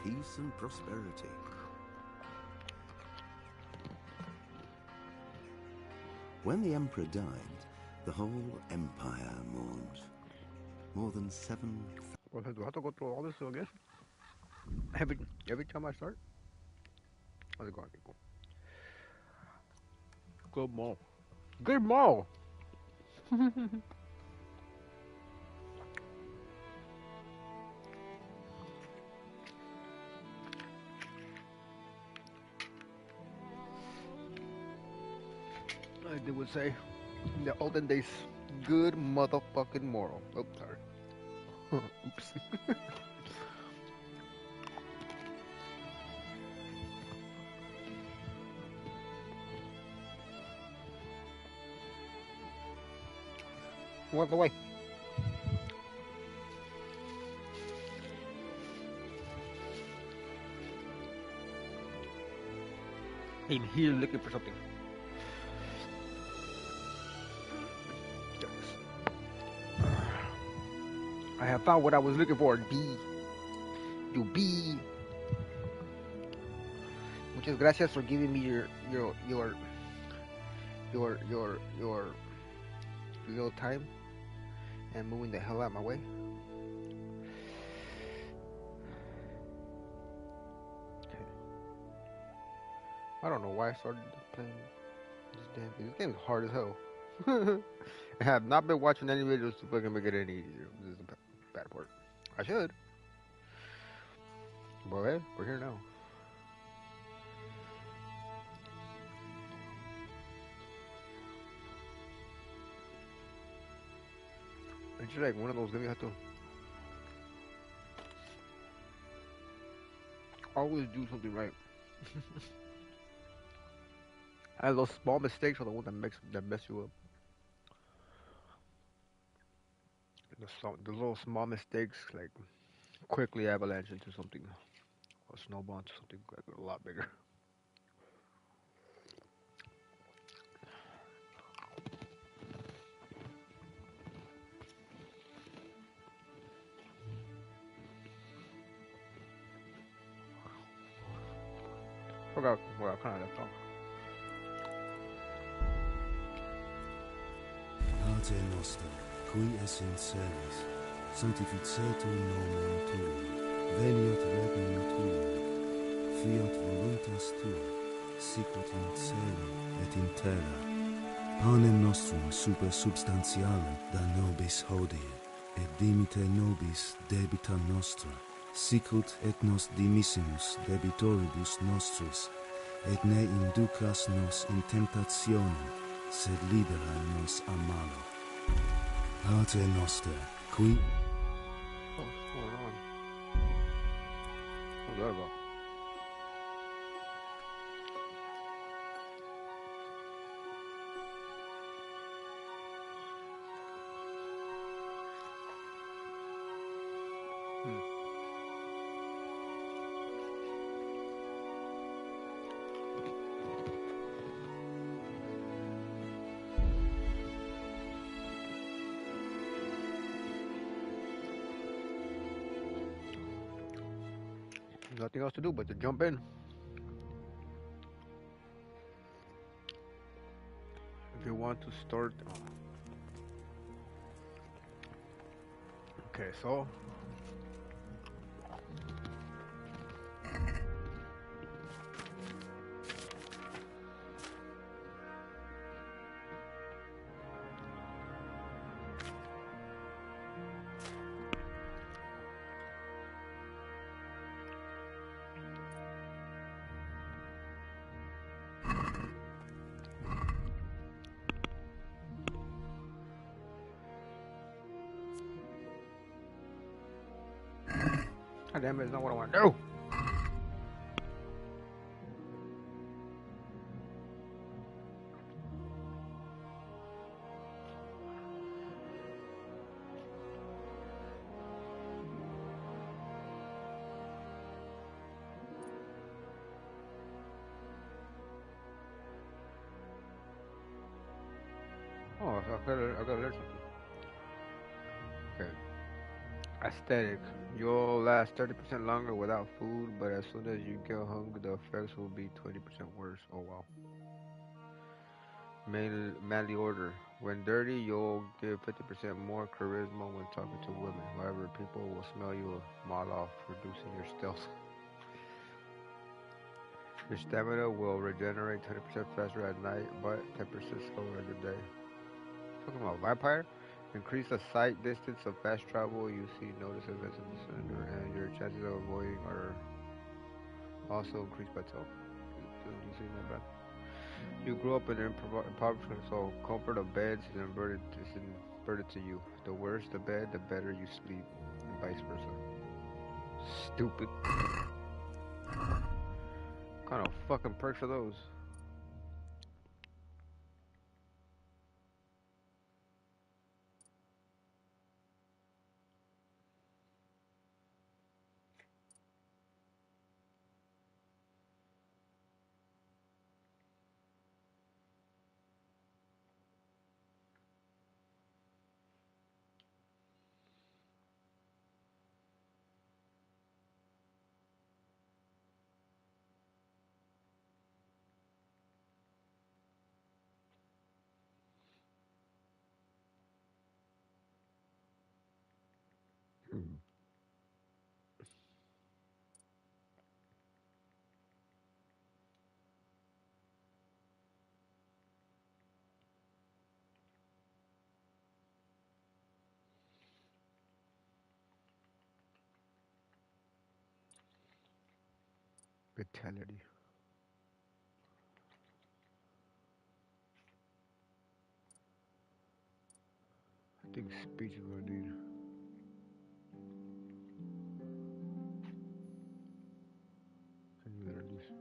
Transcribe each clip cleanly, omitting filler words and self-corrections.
peace and prosperity. When the emperor died, the whole empire mourned. More than 7,000. Well, do I have to go through all this again? Every time I start? How's it going, people? Good mall. Good mall! Like they would say in the olden days, good motherfucking moral. Oh, sorry. Oops. Walk away. In here looking for something. I have found what I was looking for. B. You B. Muchas gracias for giving me your little time and moving the hell out of my way. Okay. I don't know why I started playing this damn thing. This game's hard as hell. I have not been watching any videos to fucking make it any easier. This is the bad part. I should. But hey, we're here now. It's like one of those games you have to always do something right. And those small mistakes are the ones that mess you up. The little small mistakes like quickly avalanche into something or snowball into something like a lot bigger. Forgot where I kind of left off. Pater noster, qui es in celis, sanctificetur nomen tuum, veniat regnum tuum, fiat voluntas tua, sicut in cielo et in terra. Panem nostrum super substantiale da nobis hodie, et dimite nobis debita nostra, sicut et nos dimissimus debitoribus nostris, et ne inducas nos in temptationem, sed libera nos a malo. Pater noster, qui... Oh, what's going on? What's that about? Nothing else to do but to jump in. If you want to start. Okay, so. God damn it, it's not what I want to do. Oh, I gotta learn something. Okay. Aesthetic. You'll last 30% longer without food, but as soon as you get hungry, the effects will be 20% worse. Oh wow. Manly order. When dirty, you'll give 50% more charisma when talking to women. However, people will smell you a mile off, reducing your stealth. Your stamina will regenerate 20% faster at night, but 10% slower in the day. Talking about vampire? Increase the sight distance of fast travel. You see notice events in the center, and your chances of avoiding are also increased by 12. Do you see that bad? You grew up in impoverishment, so comfort of beds is inverted to you. The worse the bed, the better you sleep, and vice versa. Stupid. What kind of fucking perks are those? Vitality. I think speech is what I need. Can you introduce?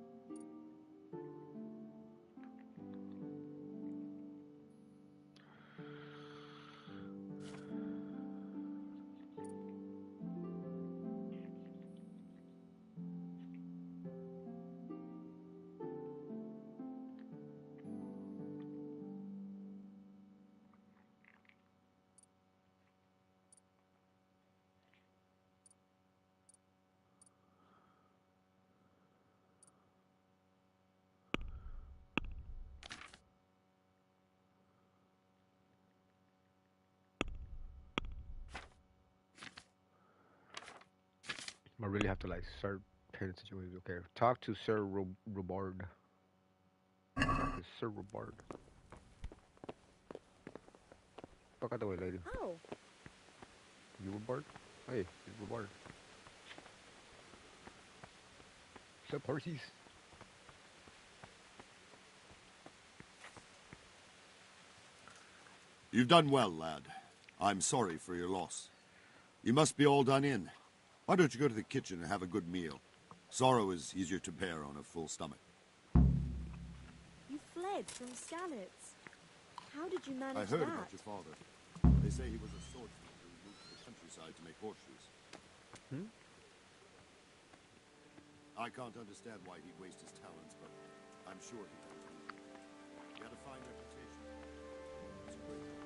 I really have to like start paying attention when he's okay. Talk to Sir Robard. Sir Robard. Fuck out the way, lady. Oh, You Robard? Hey, it's Robard. What's up, horsies? You've done well, lad. I'm sorry for your loss. You must be all done in. Why don't you go to the kitchen and have a good meal? Sorrow is easier to bear on a full stomach. you fled from Skalitz. How did you manage I heard that? about your father. They say he was a swordsman who moved to the countryside to make horseshoes. Hmm? I can't understand why he'd waste his talents, but I'm sure he did. He had a fine reputation. He was a great man.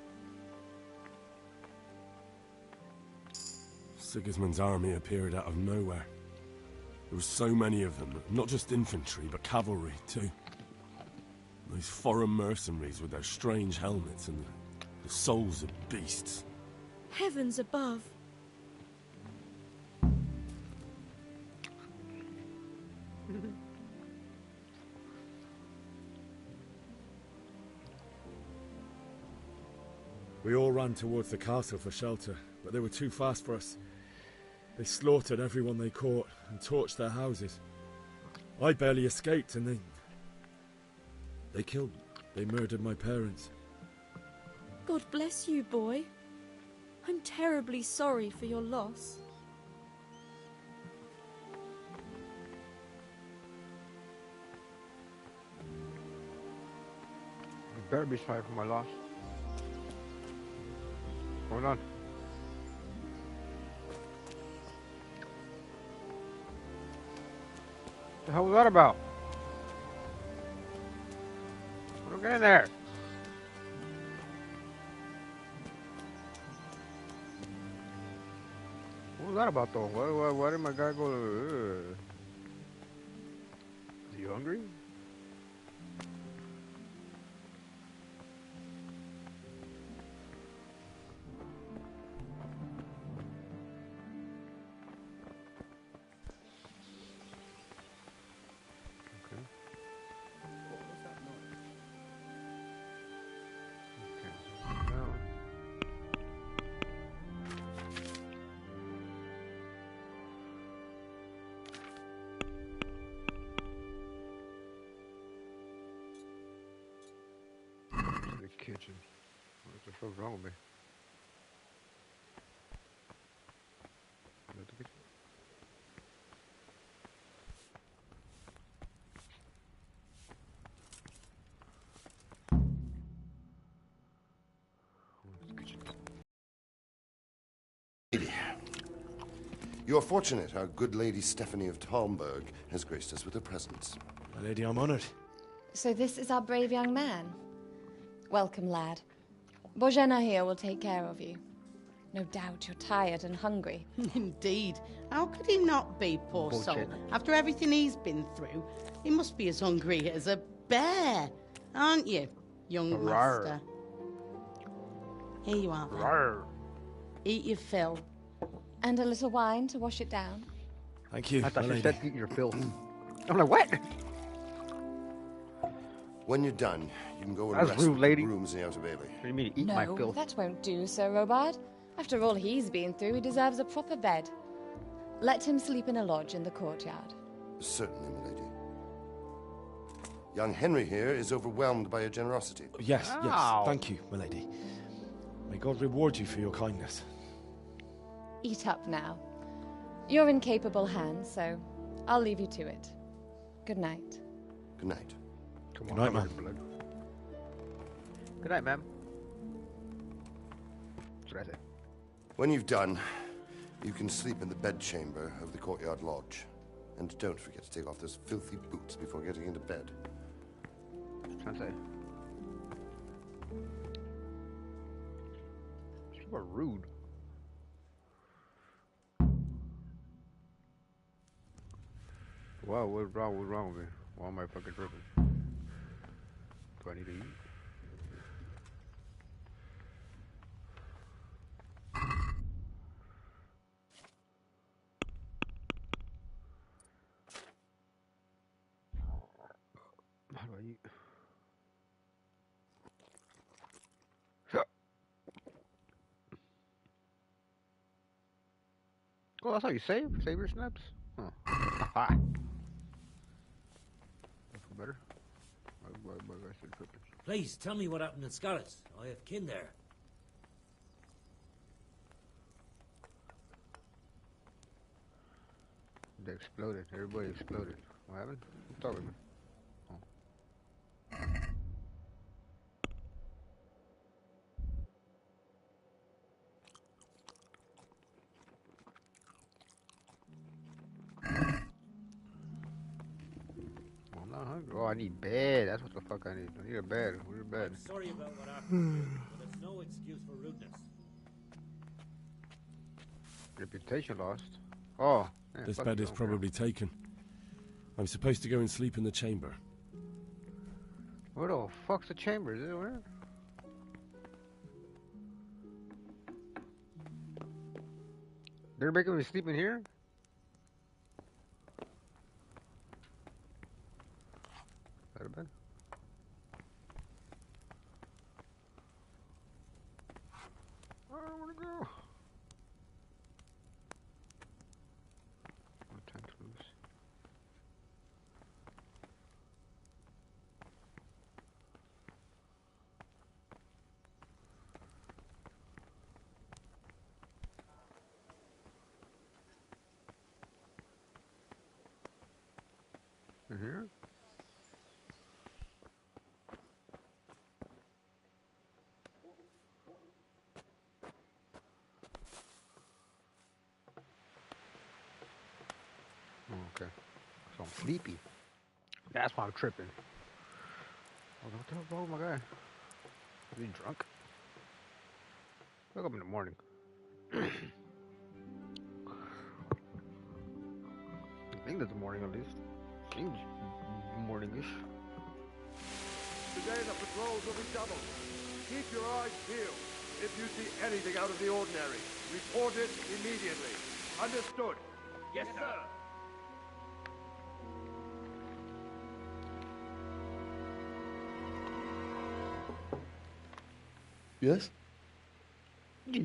Sigismund's army appeared out of nowhere. There were so many of them, not just infantry, but cavalry, too. Those foreign mercenaries with their strange helmets and the souls of beasts. Heavens above. We all ran towards the castle for shelter, but they were too fast for us. They slaughtered everyone they caught and torched their houses. I barely escaped, and they killed me. They murdered my parents. God bless you, boy. I'm terribly sorry for your loss. You better be sorry for my loss. What's going on? What the hell was that about? Don't get in there. was that about though? Why did my guy go to... Is he hungry? Kitchen. What the fuck's wrong with me? Is that the kitchen? Where's the kitchen? Lady. You are fortunate our good lady Stephanie of Talmberg has graced us with her presence. My lady, I'm honored. So this is our brave young man. Welcome, lad. Bozhena here will take care of you. No doubt you're tired and hungry. Indeed. How could he not be, poor soul? Bullshit. After everything he's been through, he must be as hungry as a bear. Aren't you, young Rawr. master? Here you are, then. Rawr. Eat your fill. And a little wine to wash it down. Thank you, I thought my she lady. said eat your filth. I'm like, what? When you're done, you can go and That's rest rude, with lady. the grooms in the outer bailey. What do you mean eat my No, filth? that won't do, Sir Robard. After all he's been through, he deserves a proper bed. Let him sleep in a lodge in the courtyard. Certainly, my lady. Young Henry here is overwhelmed by your generosity. Yes, Ow. yes. Thank you, my lady. May God reward you for your kindness. Eat up now. You're in capable hands, so I'll leave you to it. Good night. Good night. Come Good on, night, come on, ma'am. blood. Good night, ma'am. That's what I said. When you've done, you can sleep in the bedchamber of the courtyard lodge. And don't forget to take off those filthy boots before getting into bed. What's trying to say? People are rude. Wow, what's wrong? What's wrong with me? Why am I fucking tripping? Do I need to eat? How do I eat? Oh, that's how you save? Save your snaps? Huh. Ha! Feel better? Why I still tripping? Please, tell me what happened in Scarlet. I have kin there. They exploded. Everybody exploded. What happened? Who's talking to me? Oh. Well, I'm not hungry. Oh, I need bed. That's what the fuck I need. I need a bed. Where's your bed? I'm sorry about what happened, but it's no excuse for rudeness. Reputation lost. Oh. Man, This fuck bed you, is I don't care. probably taken. I'm supposed to go and sleep in the chamber. Where the fuck's the chamber? Is it where? They're making me sleep in here? Is that a bed? I don't wanna go. No time to lose. In here? Oh, okay. So I'm sleepy. That's why I'm tripping. Oh, what the hell's wrong with my guy? Is he drunk? Wake up in the morning. think that's morning at least. Seems morningish. Today the patrols will be doubled. Keep your eyes peeled. If you see anything out of the ordinary, report it immediately. Understood? Yes, sir. Yes? Yes.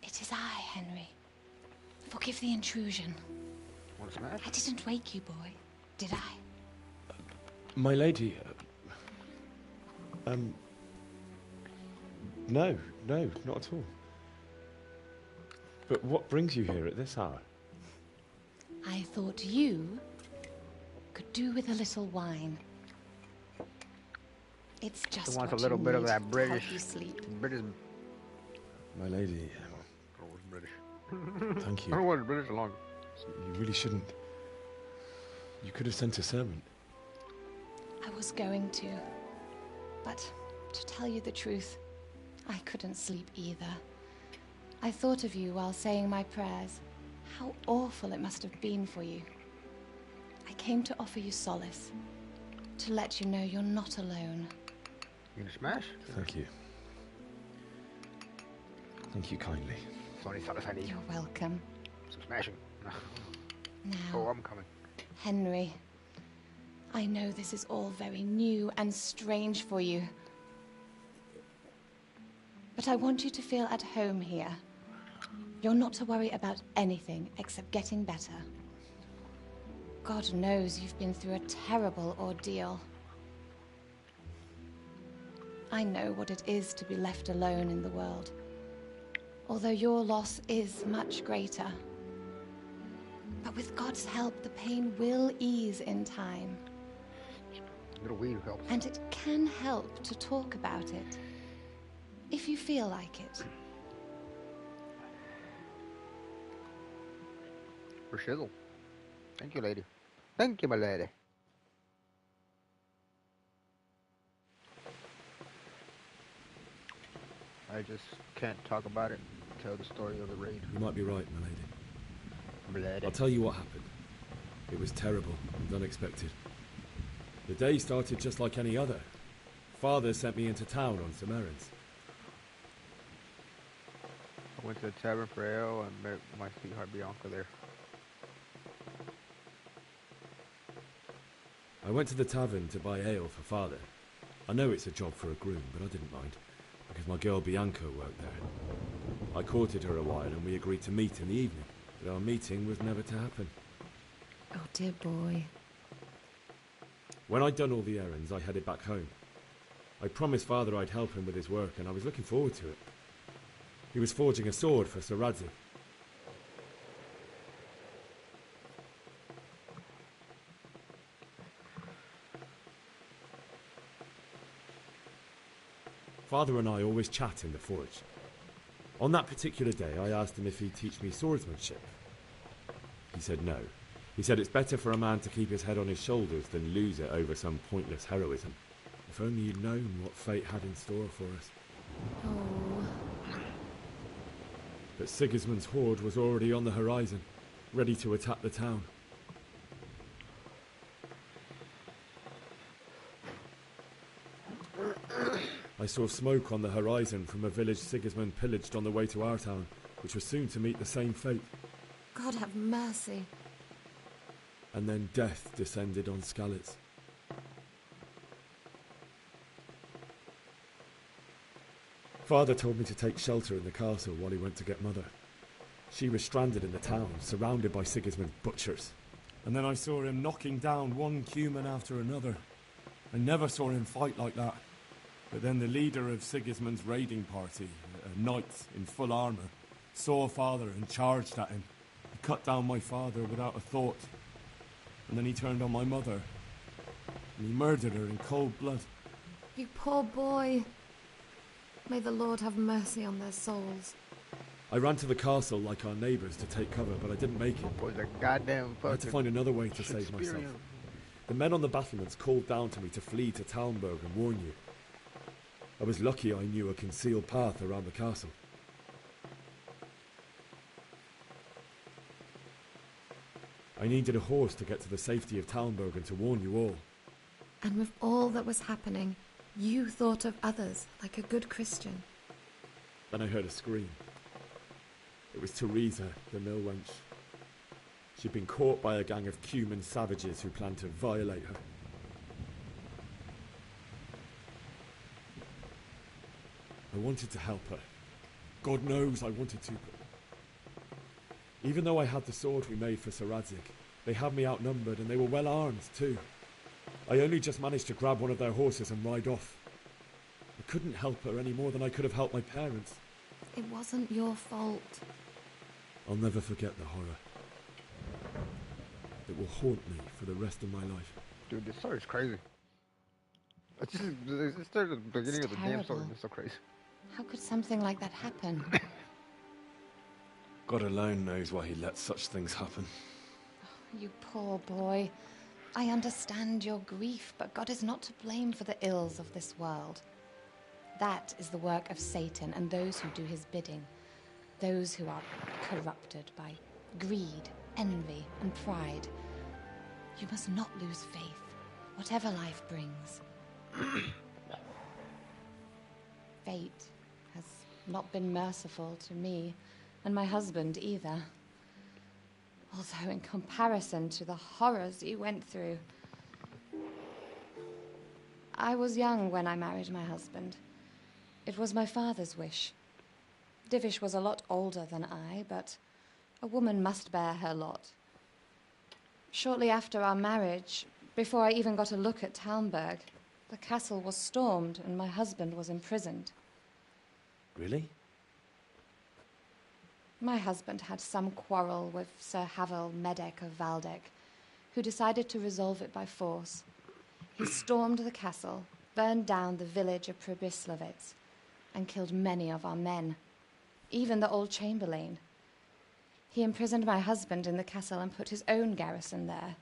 It is I, Henry. Forgive the intrusion. Want to smash? I didn't wake you, boy, did I? My lady, no, not at all. But what brings you here at this hour? I thought you could do with a little wine. It's just He wants what a little you bit of need that to help British. you sleep. British. My lady, I was British. thank I you. don't want British long. You really shouldn't. You could have sent a servant. I was going to, but to tell you the truth, I couldn't sleep either. I thought of you while saying my prayers. How awful it must have been for you. I came to offer you solace, to let you know you're not alone. You gonna smash? Thank you. Thank you kindly. Sorry, I need You're welcome. some smashing. Now, Oh, I'm coming. Henry, I know this is all very new and strange for you. But I want you to feel at home here. You're not to worry about anything except getting better. God knows you've been through a terrible ordeal. I know what it is to be left alone in the world, although your loss is much greater. But with God's help, the pain will ease in time. Little weed helps. And it can help to talk about it, if you feel like it. For shizzle. Thank you, lady. Thank you, my lady. I just can't talk about it. Tell the story of the raid. You might be right, my lady. Bloody. I'll tell you what happened. It was terrible and unexpected. The day started just like any other. Father sent me into town on some errands. I went to the tavern for ale and met my sweetheart Bianca there. I went to the tavern to buy ale for Father. I know it's a job for a groom, but I didn't mind, because my girl Bianca worked there. I courted her a while and we agreed to meet in the evening, but our meeting was never to happen. Oh, dear boy. When I'd done all the errands, I headed back home. I promised Father I'd help him with his work, and I was looking forward to it. He was forging a sword for Sir Radzik. Father and I always chat in the forge. On that particular day, I asked him if he'd teach me swordsmanship. He said no. He said it's better for a man to keep his head on his shoulders than lose it over some pointless heroism. If only you'd known what fate had in store for us. Oh. But Sigismund's horde was already on the horizon, ready to attack the town. I saw smoke on the horizon from a village Sigismund pillaged on the way to our town, which was soon to meet the same fate. God have mercy. And then death descended on Skalitz. Father told me to take shelter in the castle while he went to get Mother. She was stranded in the town, surrounded by Sigismund's butchers. And then I saw him knocking down one human after another. I never saw him fight like that. But then the leader of Sigismund's raiding party, a knight in full armour, saw Father and charged at him. He cut down my father without a thought. And then he turned on my mother. And he murdered her in cold blood. You poor boy. May the Lord have mercy on their souls. I ran to the castle like our neighbours to take cover, but I didn't make it. Was a goddamn I had to find another way to save myself. The men on the battlements called down to me to flee to Talmberg and warn you. I was lucky I knew a concealed path around the castle. I I needed a horse to get to the safety of Talmberg and to warn you all. And with all that was happening, you thought of others like a good Christian. Then I heard a scream. It was Teresa, the mill wench. She'd been caught by a gang of Cuman savages who planned to violate her. I wanted to help her. God knows I wanted to. Even though I had the sword we made for Sir Radzik, they had me outnumbered and they were well armed too. I only just managed to grab one of their horses and ride off. I couldn't help her any more than I could have helped my parents. It wasn't your fault. I'll never forget the horror. It will haunt me for the rest of my life. Dude, this story's crazy. This started at the beginning of the damn story. It's so crazy. How could something like that happen? God alone knows why he lets such things happen. Oh, you poor boy. I understand your grief, but God is not to blame for the ills of this world. That is the work of Satan and those who do his bidding. Those who are corrupted by greed, envy, and pride. You must not lose faith, whatever life brings. Fate has not been merciful to me, and my husband either. Although in comparison to the horrors you went through. I was young when I married my husband. It was my father's wish. Divish was a lot older than I, but a woman must bear her lot. Shortly after our marriage, before I even got a look at Talmberg, the castle was stormed and my husband was imprisoned. Really? My husband had some quarrel with Sir Havel Medek of Valdek, who decided to resolve it by force. He stormed the castle, burned down the village of Pribyslavitz, and killed many of our men, even the old chamberlain. He imprisoned my husband in the castle and put his own garrison there.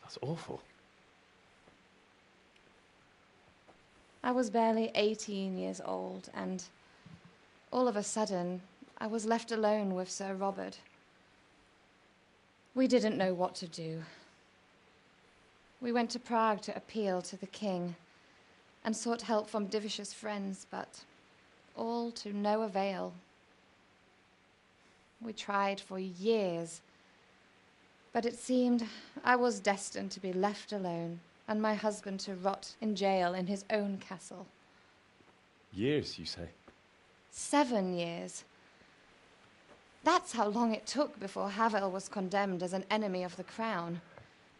That's awful. I was barely 18 years old, and all of a sudden, I was left alone with Sir Robert. We didn't know what to do. We went to Prague to appeal to the king and sought help from Divish's friends, but all to no avail. We tried for years, but it seemed I was destined to be left alone and my husband to rot in jail in his own castle. Years, you say? 7 years. That's how long it took before Havel was condemned as an enemy of the crown.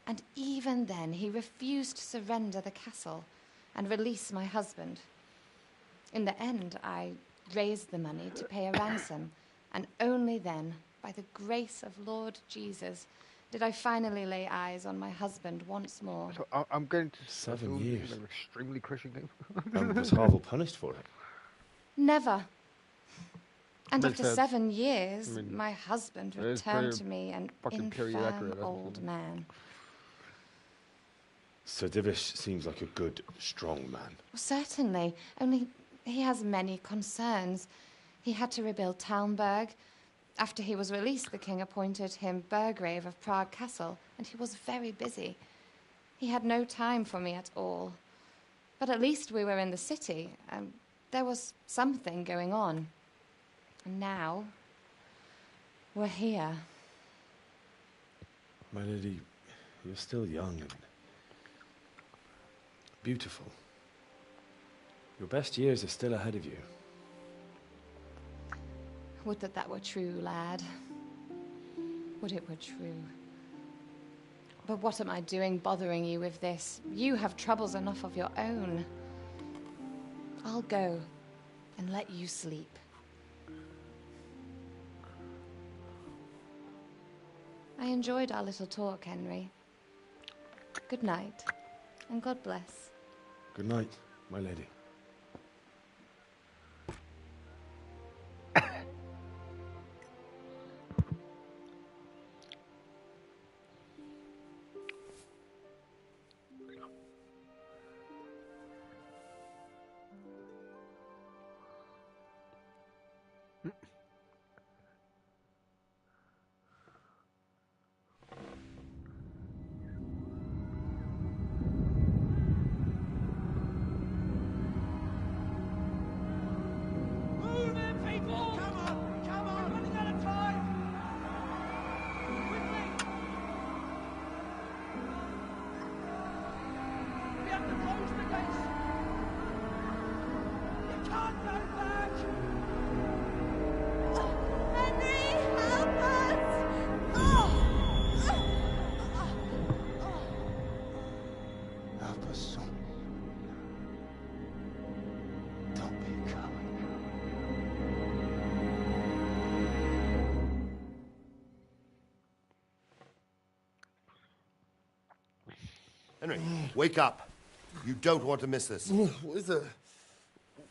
And even then, he refused to surrender the castle and release my husband. In the end, I raised the money to pay a ransom, and only then, by the grace of Lord Jesus, did I finally lay eyes on my husband once more. So I'm going to 7 years. An extremely Christian name. And was Havel punished for it? Never. And Makes after sense. 7 years, I mean, my husband it is returned pretty to me an fucking period infirm accurate, old man. Sir Divish seems like a good, strong man. Well, certainly, only he has many concerns. He had to rebuild Talmberg. After he was released, the king appointed him Burgrave of Prague Castle, and he was very busy. He had no time for me at all. But at least we were in the city, and there was something going on. And now, we're here. My lady, you're still young and beautiful. Your best years are still ahead of you. Would that that were true, lad. Would it were true. But what am I doing bothering you with this? You have troubles enough of your own. I'll go and let you sleep. I enjoyed our little talk, Henry. Good night, and God bless. Good night, my lady. Henry, wake up. You don't want to miss this. What is it?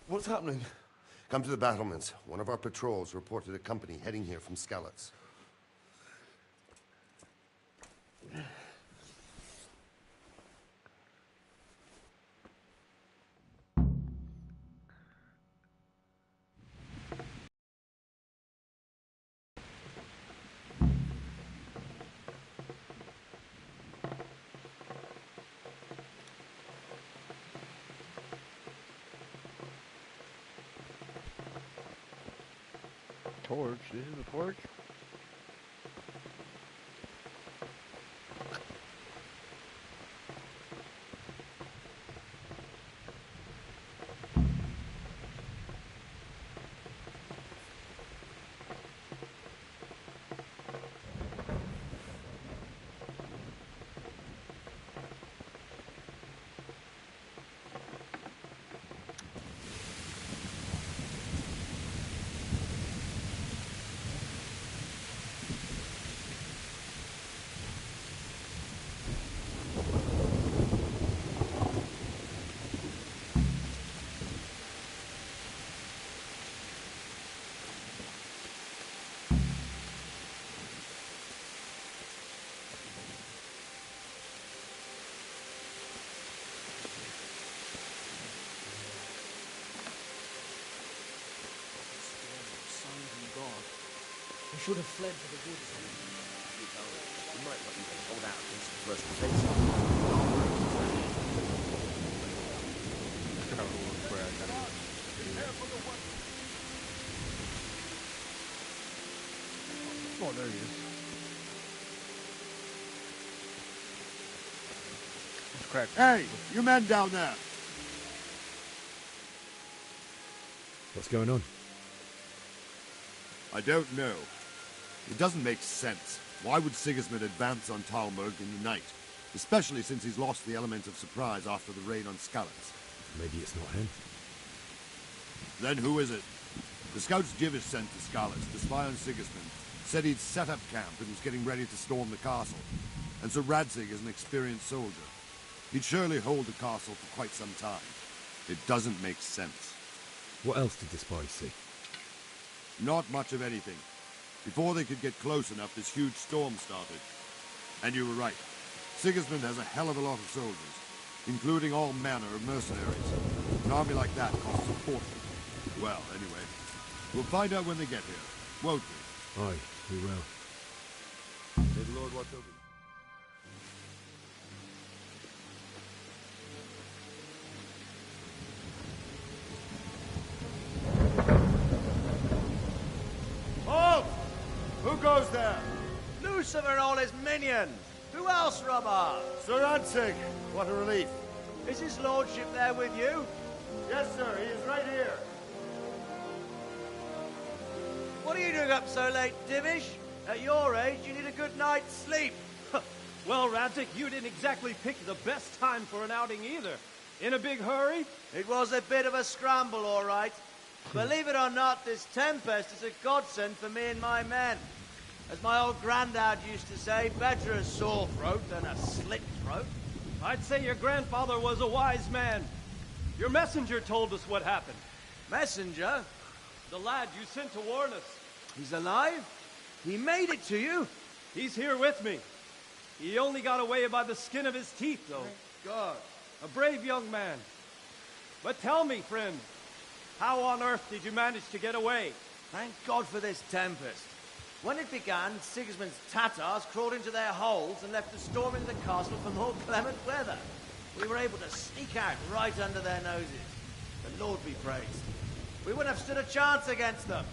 What's happening? Come to the battlements. One of our patrols reported a company heading here from Skalitz. Torch? This is a torch? We should have fled to the woods. We might not even hold out against the first defense. Oh, there he is. It's cracked. Hey, you men down there! What's going on? I don't know. It doesn't make sense. Why would Sigismund advance on Talmberg in the night? Especially since he's lost the element of surprise after the raid on Skalitz. Maybe it's not him. Then who is it? The scouts Jivish sent to Skalitz to spy on Sigismund said he'd set up camp and was getting ready to storm the castle. And so Radzig is an experienced soldier. He'd surely hold the castle for quite some time. It doesn't make sense. What else did the spies see? Not much of anything. Before they could get close enough, this huge storm started. And you were right. Sigismund has a hell of a lot of soldiers, including all manner of mercenaries. An army like that costs a fortune. Well, anyway, we'll find out when they get here, won't we? Aye, we will. May the Lord watch over you. Who goes there? Lucifer and all his minions. Who else, Robert? Sir Radzig. What a relief. Is his lordship there with you? Yes, sir. He is right here. What are you doing up so late, Divish? At your age, you need a good night's sleep. Well, Radzig, you didn't exactly pick the best time for an outing either. In a big hurry? It was a bit of a scramble, all right. Believe it or not, this tempest is a godsend for me and my men. As my old granddad used to say, better a sore throat than a slit throat. I'd say your grandfather was a wise man. Your messenger told us what happened. Messenger? The lad you sent to warn us. He's alive? He made it to you? He's here with me. He only got away by the skin of his teeth, though. Thank God. A brave young man. But tell me, friend, how on earth did you manage to get away? Thank God for this tempest. When it began, Sigismund's Tatars crawled into their holes and left the storm into the castle for more clement weather. We were able to sneak out right under their noses. The Lord be praised. We wouldn't have stood a chance against them.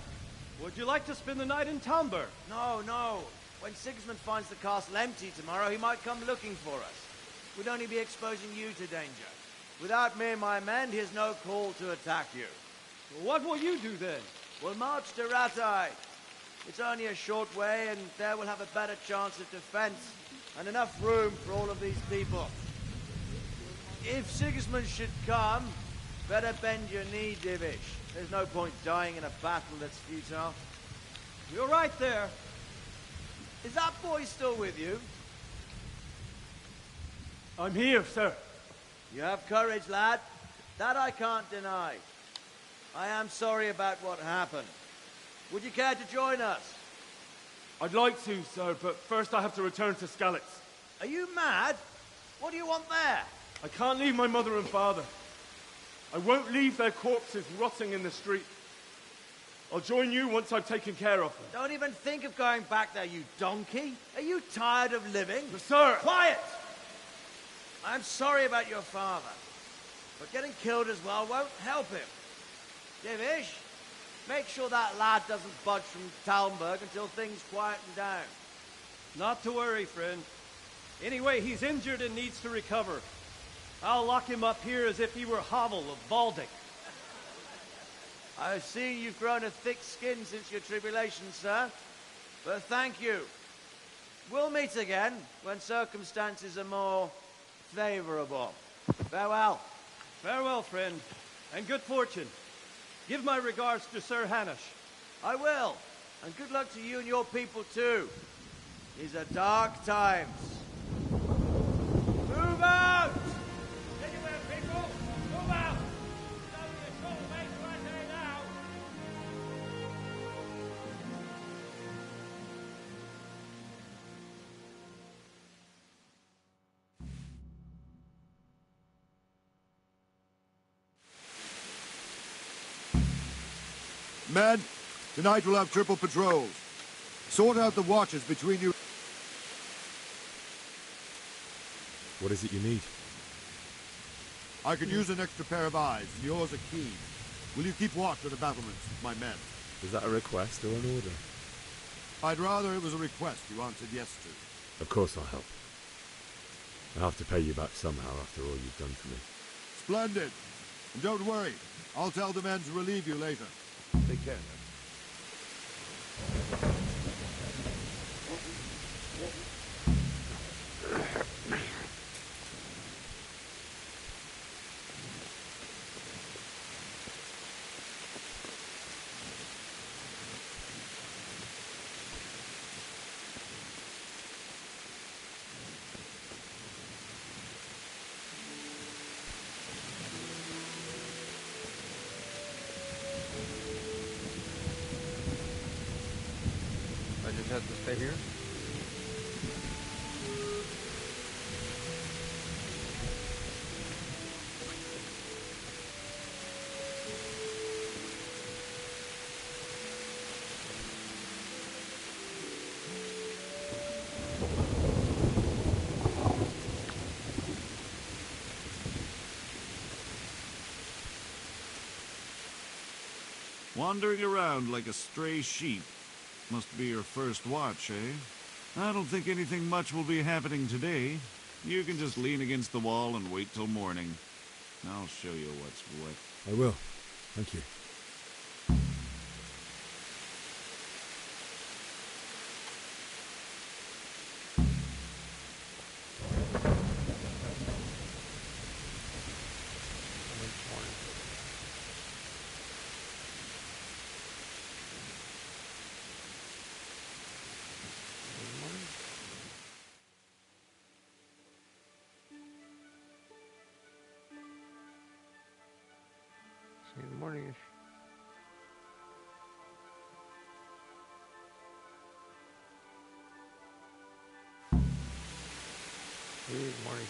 Would you like to spend the night in Talmberg? No, no. When Sigismund finds the castle empty tomorrow, he might come looking for us. We'd only be exposing you to danger. Without me and my men, he has no call to attack you. What will you do then? We'll march to Ratai. It's only a short way, and there we'll have a better chance of defense and enough room for all of these people. If Sigismund should come, better bend your knee, Divish. There's no point dying in a battle that's futile. You're right there. Is that boy still with you? I'm here, sir. You have courage, lad. That I can't deny. I am sorry about what happened. Would you care to join us? I'd like to, sir, but first I have to return to Skalitz. Are you mad? What do you want there? I can't leave my mother and father. I won't leave their corpses rotting in the street. I'll join you once I've taken care of them. Don't even think of going back there, you donkey. Are you tired of living? But, sir! Quiet! I'm sorry about your father, but getting killed as well won't help him. Divish, make sure that lad doesn't budge from Talmberg until things quieten down. Not to worry, friend. Anyway, he's injured and needs to recover. I'll lock him up here as if he were Havel of Valdic. I see you've grown a thick skin since your tribulation, sir. But thank you. We'll meet again when circumstances are more favorable. Farewell. Farewell, friend, and good fortune. Give my regards to Sir Hanush. I will, and good luck to you and your people too. These are dark times. Move out! Anywhere, people! Move out! It's only a short way to our day now. Men, tonight we'll have triple patrols. Sort out the watches between you. What is it you need? I could use an extra pair of eyes, and yours are keen. Will you keep watch on the battlements with my men? Is that a request or an order? I'd rather it was a request you answered yes to. Of course I'll help. I'll have to pay you back somehow after all you've done for me. Splendid. And don't worry, I'll tell the men to relieve you later. Take care, man. I just have to stay here? Wandering around like a stray sheep. Must be your first watch, eh? I don't think anything much will be happening today. You can just lean against the wall and wait till morning. I'll show you what's what. I will. Thank you. In the morning-ish. Good morning.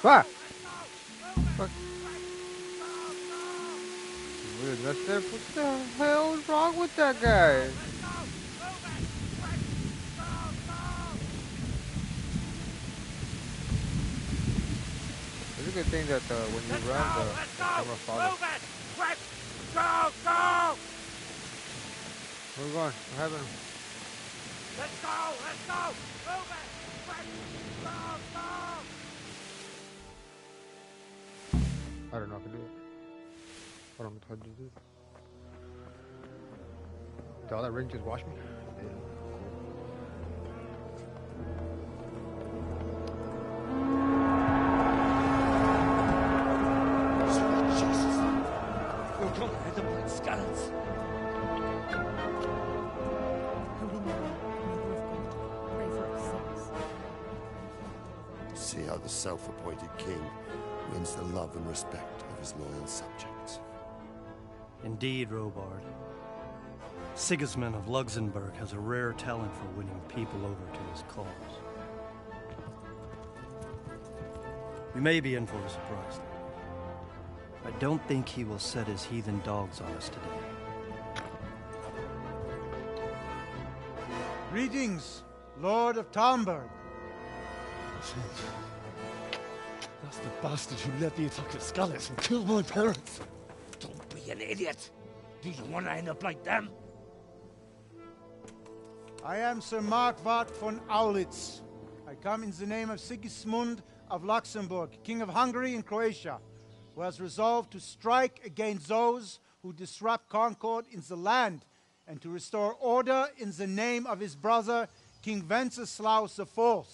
Fuck! Fuck. Weird, that's there. What the hell is wrong with that guy? It's a good thing that when you run, the camera follows. Go! Go! Where are we going? What happened? Let's go! Let's go! Move it! Quick! Go! Go! don't know if I can do it. Hold on, how do you do it? Did all that ring just wash me? Yeah. Jesus! We're going to hit them like skeletons. See how the self-appointed king wins the love and respect of his loyal subjects. Indeed, Robard. Sigismund of Luxembourg has a rare talent for winning people over to his cause. We may be in for a surprise, though. I don't think he will set his heathen dogs on us today. Greetings, Lord of Talmberg. That's the bastard who led the attack at Scarlet and killed my parents. Don't be an idiot. Do you want to end up like them? I am Sir Markwart von Aulitz. I come in the name of Sigismund of Luxembourg, King of Hungary and Croatia, who has resolved to strike against those who disrupt concord in the land and to restore order in the name of his brother, King Wenceslaus IV.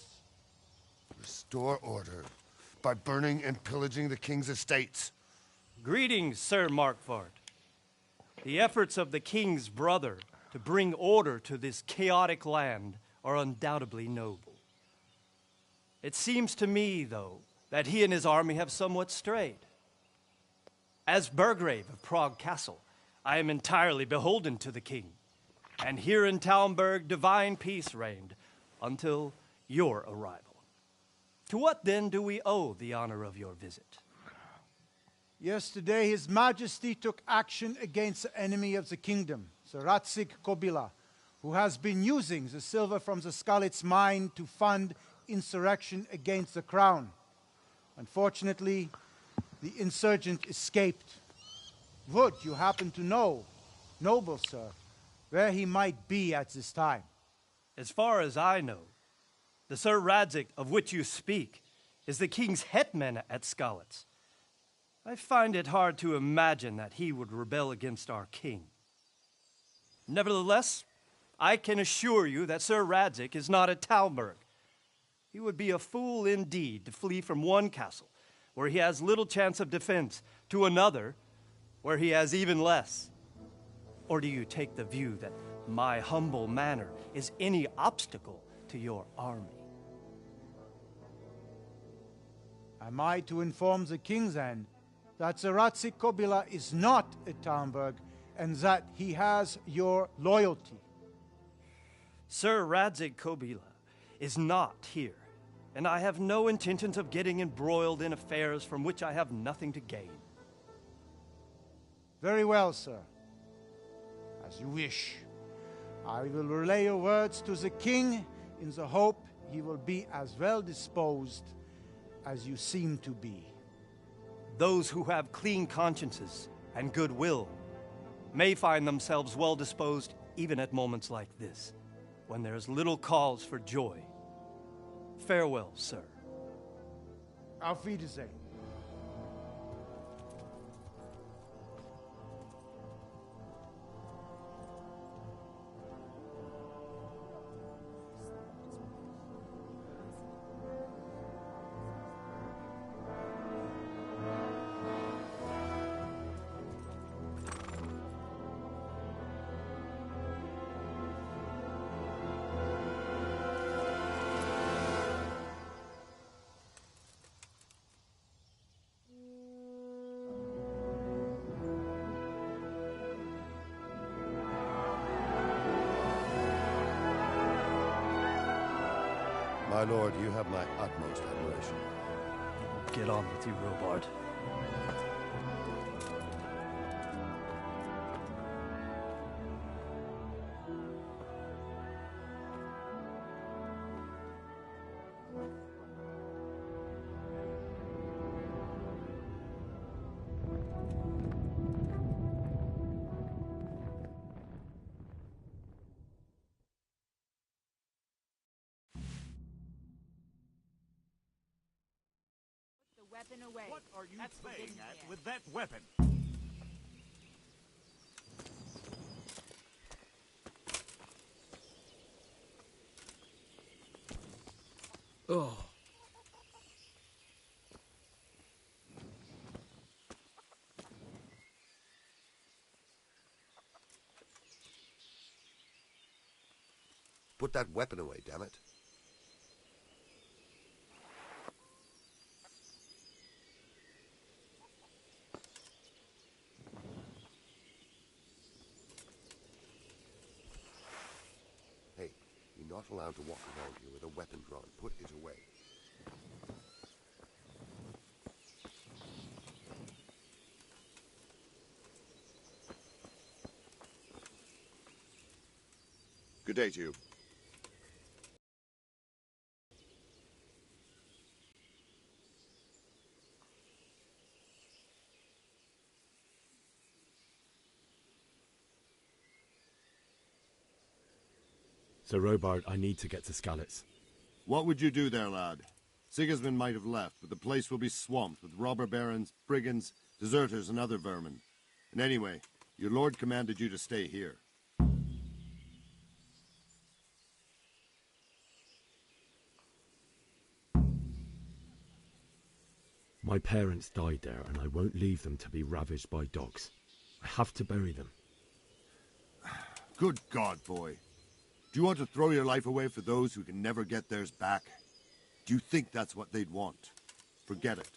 Restore order by burning and pillaging the king's estates. Greetings, Sir Markwart. The efforts of the king's brother to bring order to this chaotic land are undoubtedly noble. It seems to me, though, that he and his army have somewhat strayed. As Burgrave of Prague Castle, I am entirely beholden to the king, and here in Talmberg divine peace reigned until your arrival. To what then do we owe the honor of your visit? Yesterday, His Majesty took action against the enemy of the kingdom, Sir Radzig Kobyla, who has been using the silver from the Skalitz mine to fund insurrection against the crown. Unfortunately, the insurgent escaped. Would you happen to know, noble sir, where he might be at this time? As far as I know, the Sir Radzig of which you speak is the king's hetman at Skalitz. I find it hard to imagine that he would rebel against our king. Nevertheless, I can assure you that Sir Radzig is not at Talmberg. He would be a fool indeed to flee from one castle, where he has little chance of defense, to another, where he has even less. Or do you take the view that my humble manner is any obstacle to your army? Am I to inform the king then that Sir Radzig Kobyla is not at Talmberg and that he has your loyalty? Sir Radzig Kobyla is not here, and I have no intentions of getting embroiled in affairs from which I have nothing to gain. Very well, sir. As you wish. I will relay your words to the king in the hope he will be as well disposed as you seem to be. Those who have clean consciences and goodwill may find themselves well disposed even at moments like this, when there is little cause for joy. Farewell, sir. Auf Wiedersehen. My lord, you have my utmost admiration. Get on with you, Robard. Weapon away. What are you That's playing forbidden at here. with that weapon? Oh. Put that weapon away, damn it. Hey, you're not allowed to walk around here with a weapon drawn. Put it away. Good day to you. Sir Robard, I need to get to Skalitz. What would you do there, lad? Sigismund might have left, but the place will be swamped with robber barons, brigands, deserters, and other vermin. And anyway, your lord commanded you to stay here. My parents died there, and I won't leave them to be ravaged by dogs. I have to bury them. Good God, boy. Do you want to throw your life away for those who can never get theirs back? Do you think that's what they'd want? Forget it.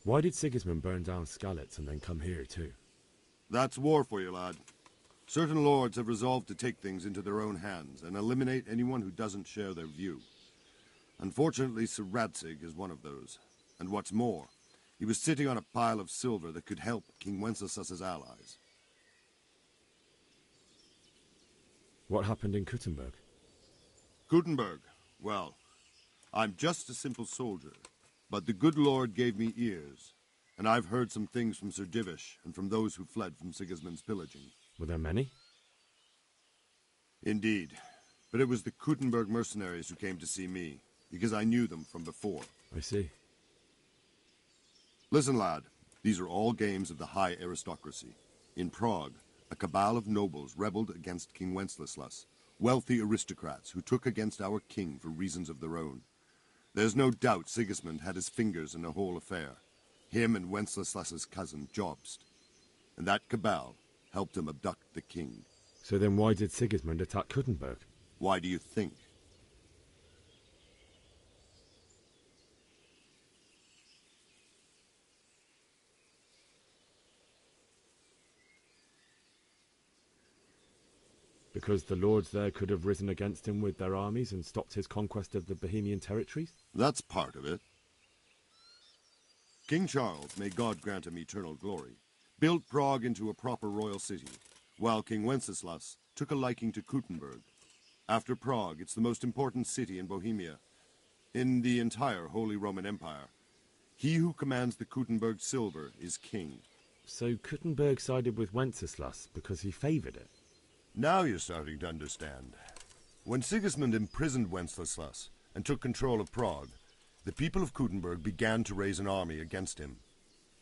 Why did Sigismund burn down Skalitz and then come here too? That's war for you, lad. Certain lords have resolved to take things into their own hands and eliminate anyone who doesn't share their view. Unfortunately, Sir Radzig is one of those. And what's more, he was sitting on a pile of silver that could help King Wenceslas's allies. What happened in Kuttenberg? Kuttenberg? Well, I'm just a simple soldier, but the good Lord gave me ears, and I've heard some things from Sir Divish and from those who fled from Sigismund's pillaging. Were there many? Indeed, but it was the Kuttenberg mercenaries who came to see me, because I knew them from before. I see. Listen, lad, these are all games of the high aristocracy. In Prague, a cabal of nobles rebelled against King Wenceslas, wealthy aristocrats who took against our king for reasons of their own. There's no doubt Sigismund had his fingers in the whole affair, him and Wenceslas's cousin Jobst. And that cabal helped him abduct the king. So then why did Sigismund attack Kuttenberg? Why do you think? Because the lords there could have risen against him with their armies and stopped his conquest of the Bohemian territories? That's part of it. King Charles, may God grant him eternal glory, built Prague into a proper royal city, while King Wenceslas took a liking to Kuttenberg. After Prague, it's the most important city in Bohemia, in the entire Holy Roman Empire. He who commands the Kuttenberg silver is king. So Kuttenberg sided with Wenceslas because he favoured it? Now you're starting to understand. When Sigismund imprisoned Wenceslas and took control of Prague, the people of Kuttenberg began to raise an army against him.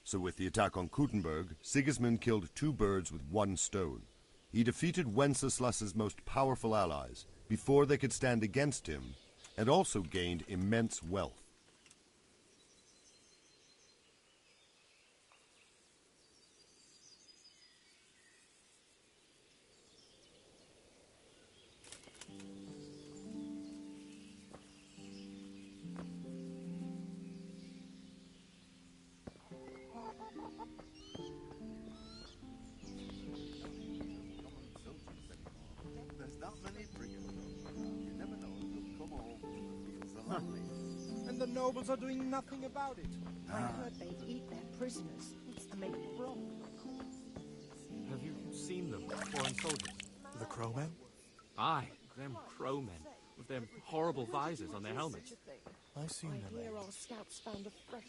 So with the attack on Kuttenberg, Sigismund killed two birds with one stone. He defeated Wenceslas's most powerful allies before they could stand against him, and also gained immense wealth. And the nobles are doing nothing about it. I heard they'd eat their prisoners. It's to make broth. Have you seen them, foreign soldiers? The crowmen? Aye, them crowmen, with them horrible visors on their helmets. I seen them. I hear our scouts found a fresh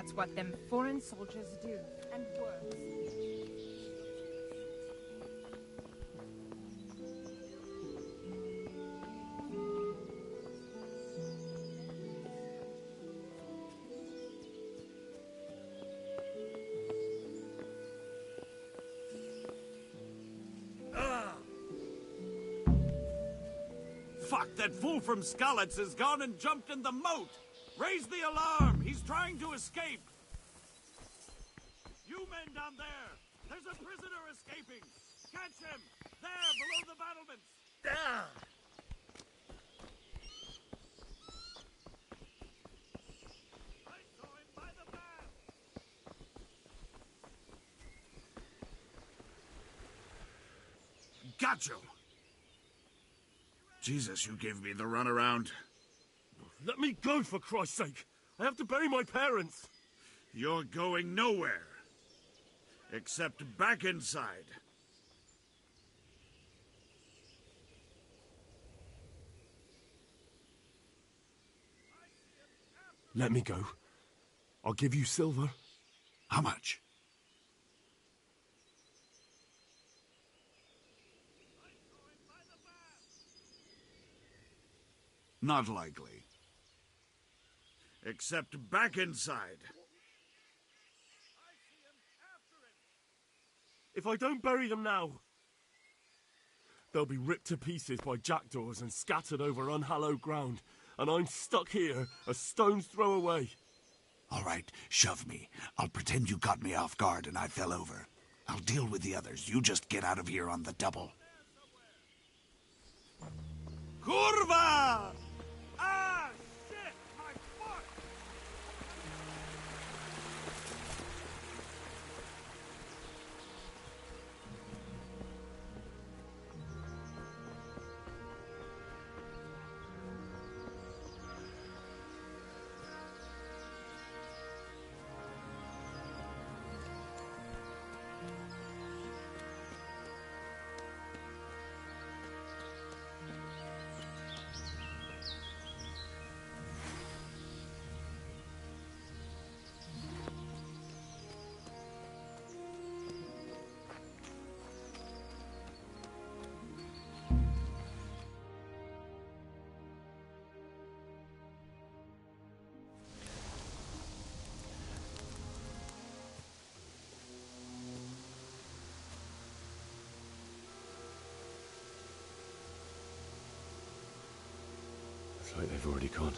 That's what them foreign soldiers do, and worse. Fuck, that fool from Skalitz has gone and jumped in the moat! Raise the alarm! He's trying to escape! You men down there! There's a prisoner escaping! Catch him! There, below the battlements! Ah! I saw him by the bath! Gotcha! Jesus, you gave me the runaround. Let me go, for Christ's sake! I have to bury my parents! You're going nowhere. Except back inside. Let me go. I'll give you silver. How much? Not likely. Except back inside. If I don't bury them now, they'll be ripped to pieces by jackdaws and scattered over unhallowed ground, and I'm stuck here a stone's throw away. All right, shove me. I'll pretend you caught me off guard and I fell over. I'll deal with the others. You just get out of here on the double. Kurva! Ah, shit! My foot! It's like they've already gone.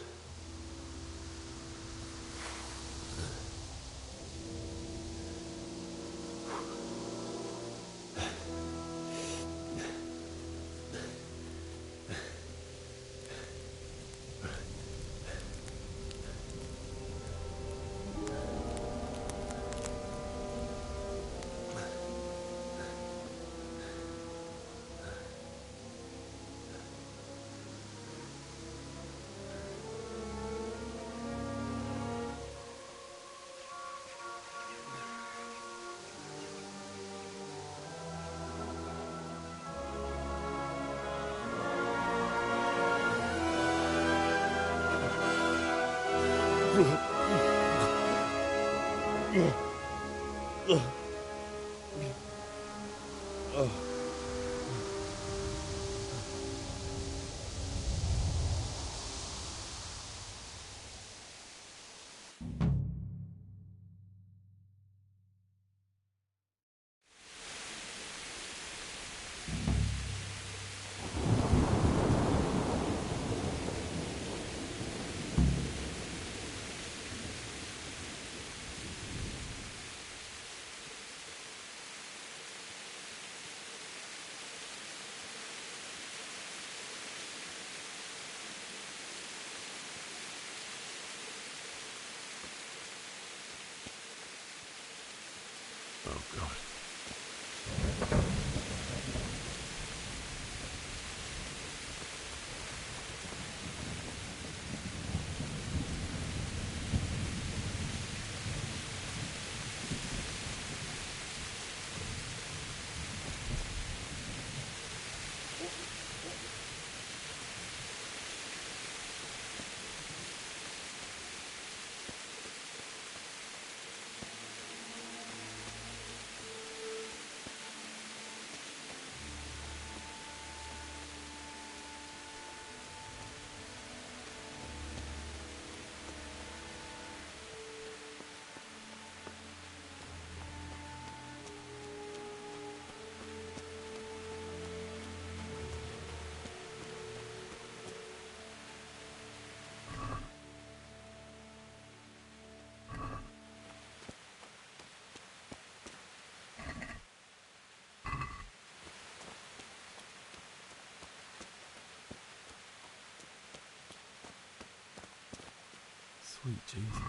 Sweet Jesus.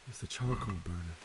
It's the charcoal burner.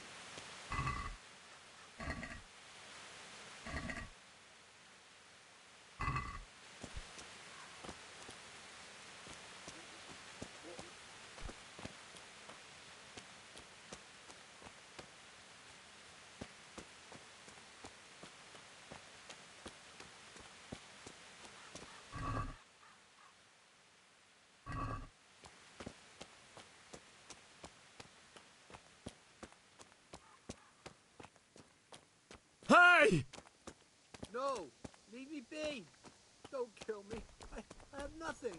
Hey! No! Leave me be! Don't kill me. I have nothing.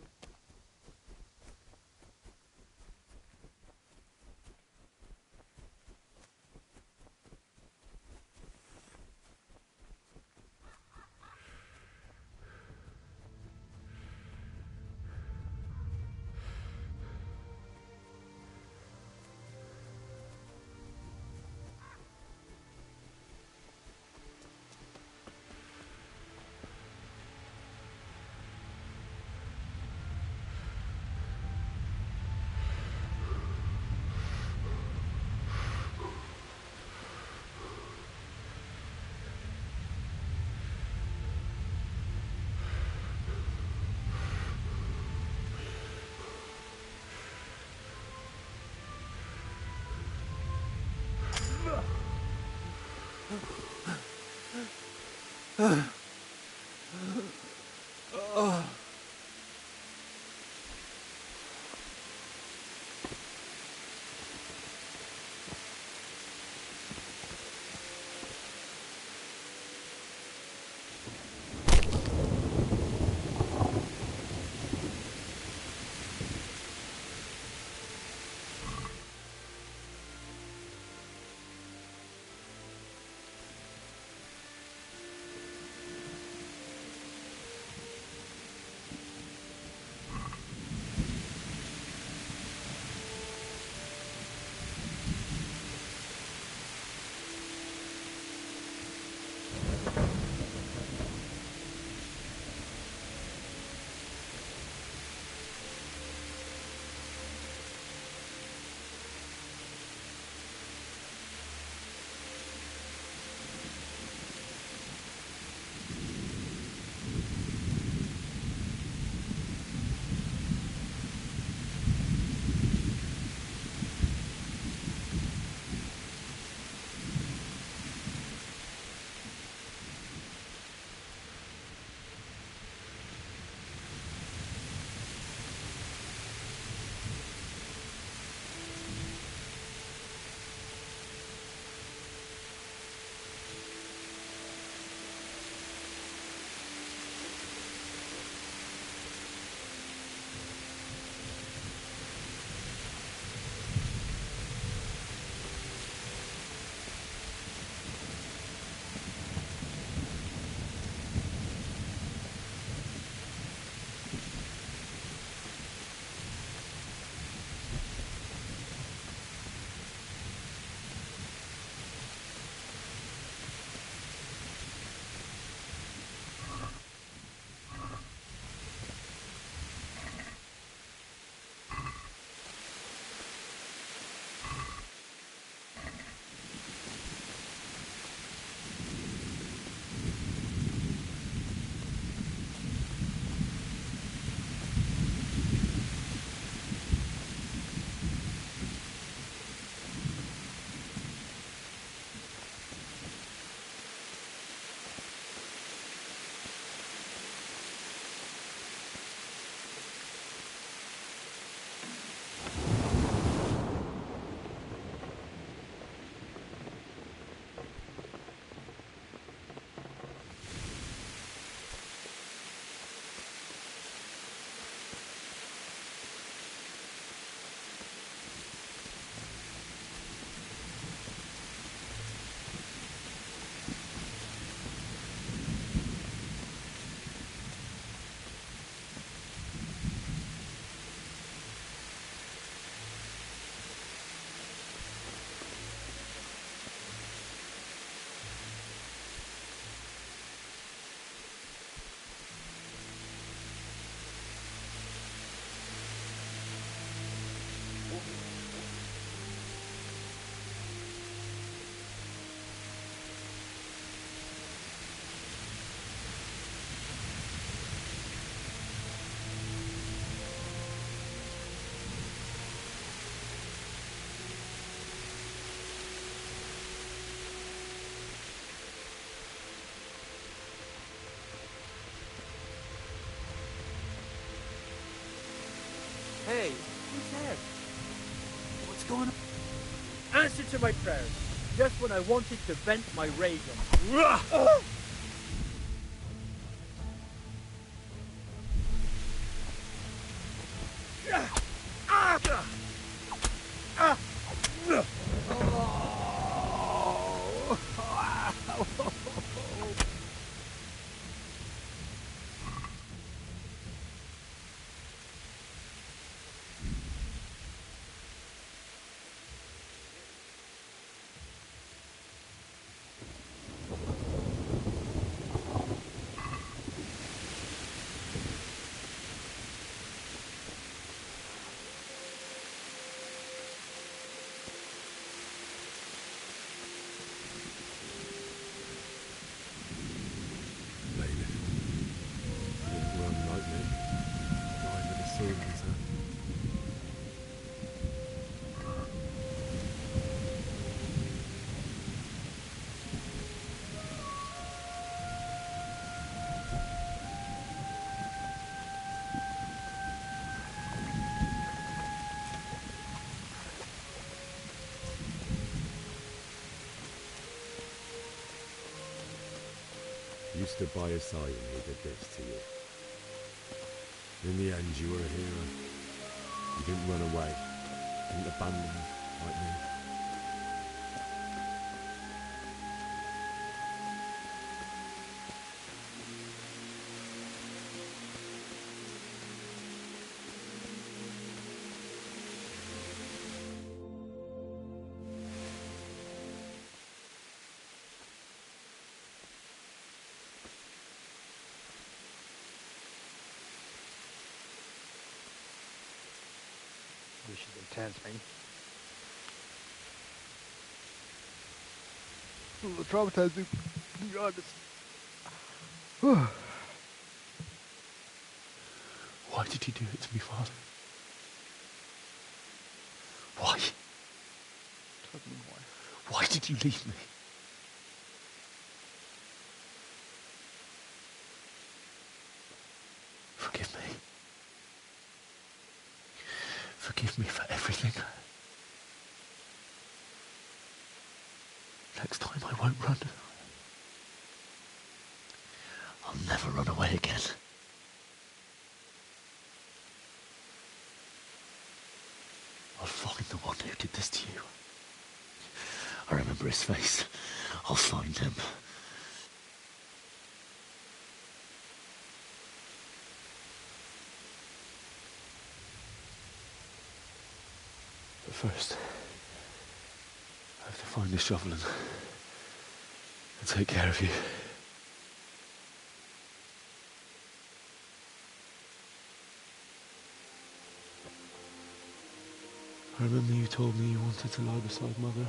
What's going on? Answer to my prayers. Just when I wanted to vent my rage on. You stood by his side when he did this to you. In the end, you were a hero. You didn't run away. You didn't abandon him like me. This is intense, man. A little traumatizing, to be honest. Why did you do it to me, Father? Why? Why did you leave me? Forgive me. Forgive me for everything. Next time I won't run. I'll never run away again. I'll find the one who did this to you. I remember his face. I'll find him. But first, I have to find the shovel and take care of you. I remember you told me you wanted to lie beside Mother.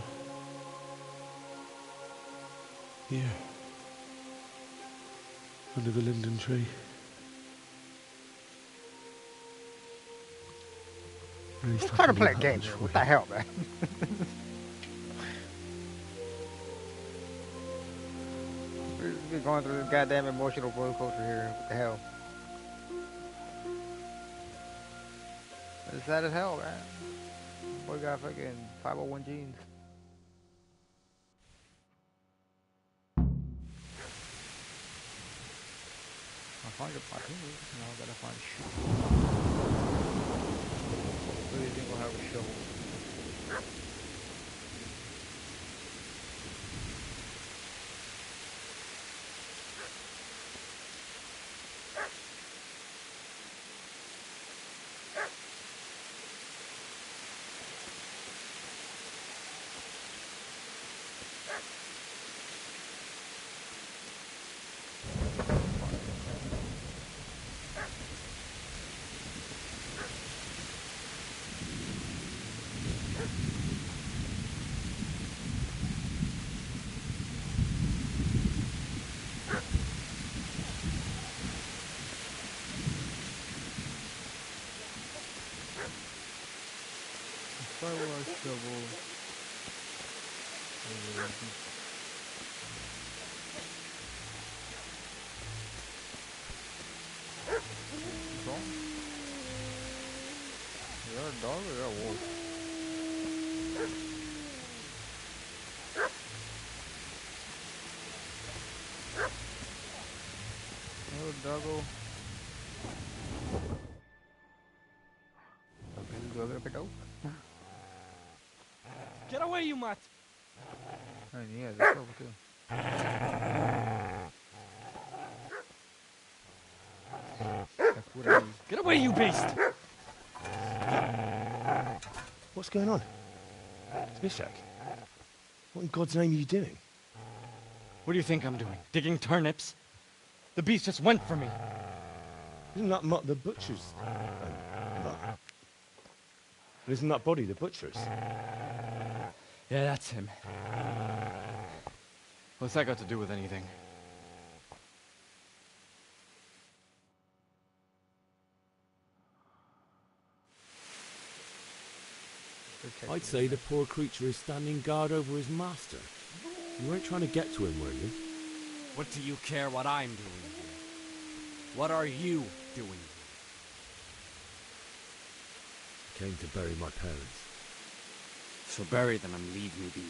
Here. Under the linden tree. I'm trying to play a game here. What the hell, man? We're going through this goddamn emotional roller coaster here. What the hell? It's sad as hell, man. Boy got fucking 501 genes. I find your part. Now I gotta find shoe. What do you think we'll have a shovel? Firewall shovel. Is that a dog or is that a wolf? doggo. Okay, do a little bit out. Get away, you mutt! And yeah, that's over too. That's what I need. Get away, you beast! What's going on? Smithjack, what in God's name are you doing? What do you think I'm doing? Digging turnips? The beast just went for me. Isn't that Mutt the butcher's? Isn't that body the butcher's? Yeah, that's him. What's that got to do with anything? I'd say the poor creature is standing guard over his master. You weren't trying to get to him, were you? What do you care what I'm doing here? What are you doing here? Came to bury my parents. So bury them and leave me be.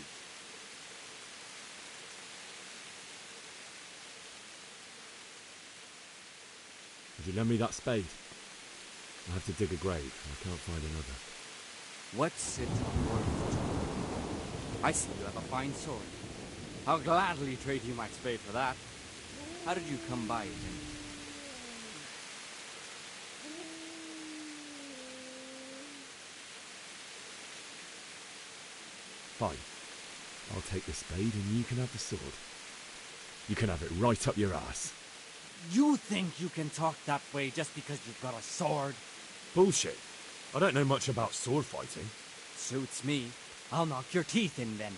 Would you lend me that spade? I have to dig a grave. I can't find another. What's it worth? I see you have a fine sword. I'll gladly trade you my spade for that. How did you come by it? Fine. I'll take the spade and you can have the sword. You can have it right up your ass. You think you can talk that way just because you've got a sword? Bullshit. I don't know much about sword fighting. Suits me. I'll knock your teeth in then.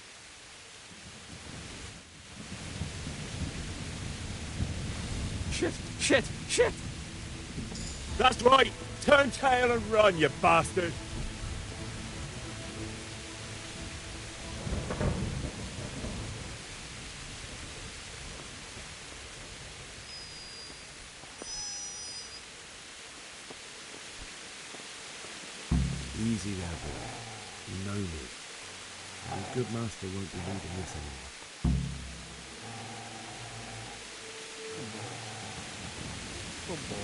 Shit! Shit! Shit! That's right! Turn tail and run, you bastard! Easy there, boy. You know me. Your good master won't be leaving this anymore. Good boy.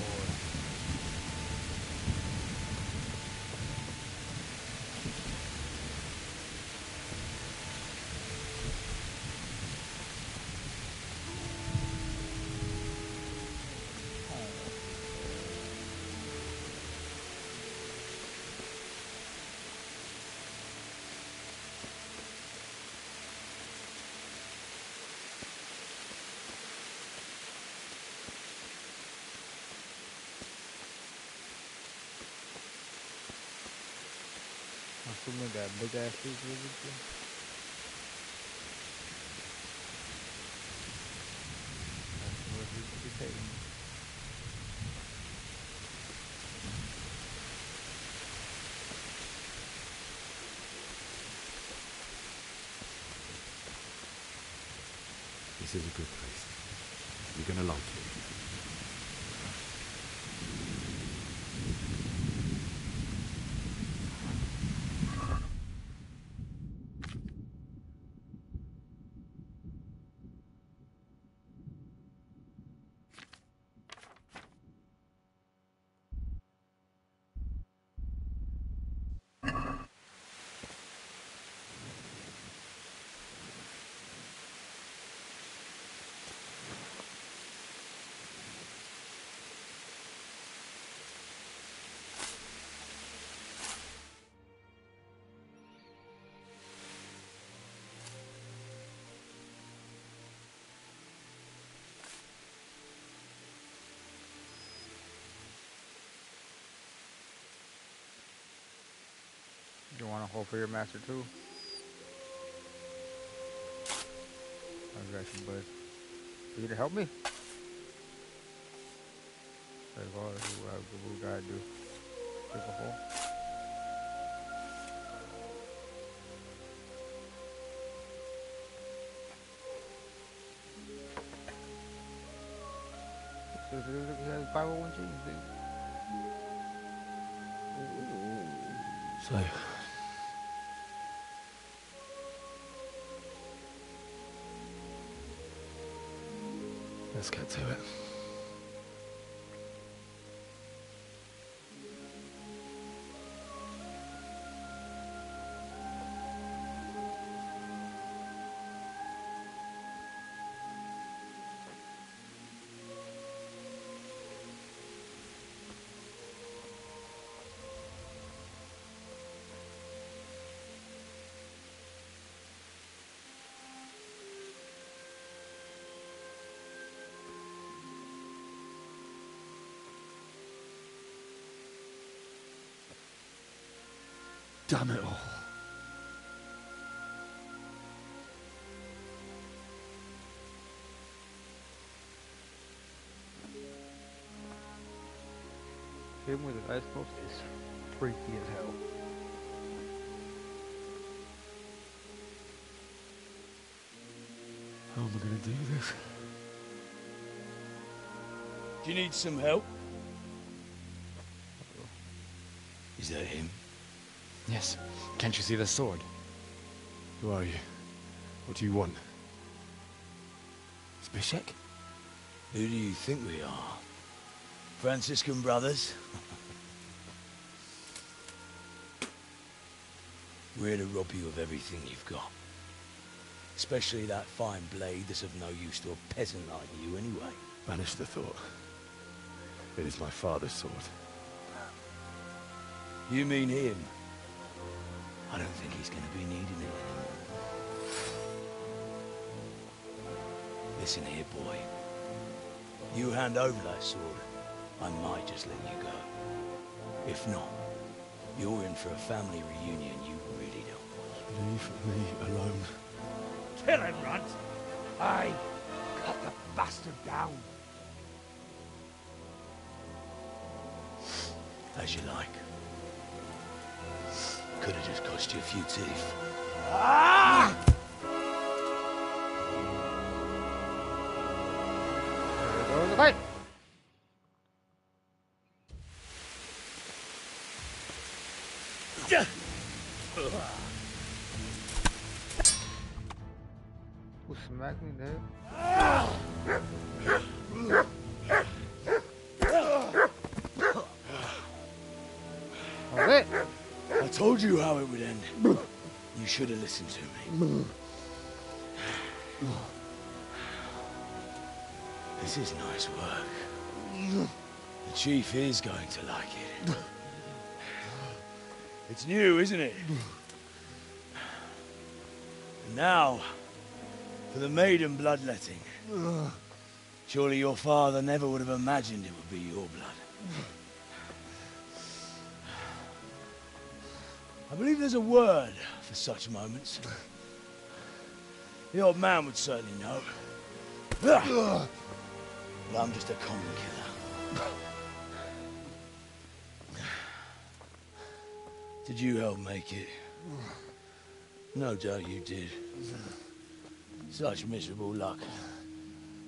Assuming that big ass piece with it. That's what he could be taking. This is a good place. You're gonna like it. You want to hold for your master too? I got you, bud. For you to help me? That's all we gotta do. Dig a hole. So it has 501Gs, dude. So, let's get to it. Damn it all. Him with an ice post is freaky as hell. How am I gonna do this? Do you need some help? Is that him? Yes. Can't you see the sword? Who are you? What do you want? Zbyszek? Who do you think we are? Franciscan brothers? We're here to rob you of everything you've got. Especially that fine blade that's of no use to a peasant like you anyway. Banish the thought. It is my father's sword. You mean him? I don't think he's going to be needing it anymore. Listen here, boy. You hand over that sword, I might just let you go. If not, you're in for a family reunion you really don't want. Leave me alone. Kill him, Runt! Aye, cut the bastard down. As you like. Could have just cost you a few teeth. Ah! There goes the fight. Who smacked me there? That's it. I told you how it would end. You should have listened to me. This is nice work. The chief is going to like it. It's new, isn't it? And now, for the maiden bloodletting. Surely your father never would have imagined it would be your blood. I believe there's a word for such moments. The old man would certainly know. But I'm just a common killer. Did you help make it? No doubt you did. Such miserable luck.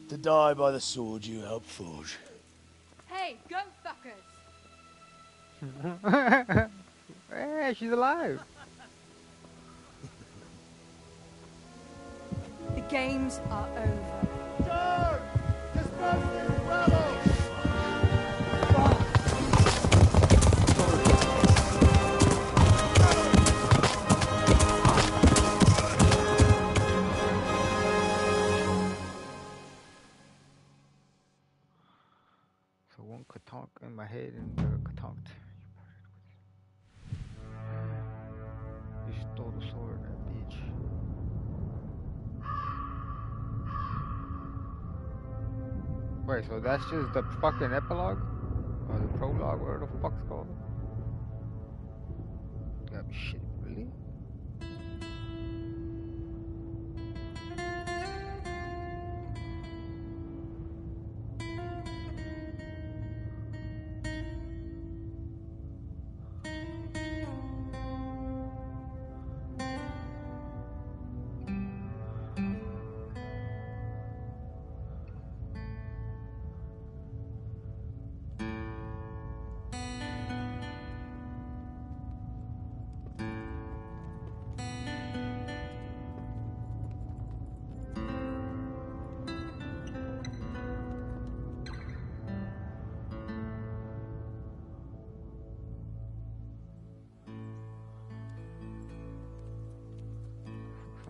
To die by the sword you helped forge. Hey, go fuckers! Hey, she's alive. The games are over. Charge! Disperse these rebels! So one katonk in my head and the katonked. You stole the sword, bitch. Wait, so that's just the fucking epilogue? Or the prologue, whatever the fuck's called? You gotta be shitting, really?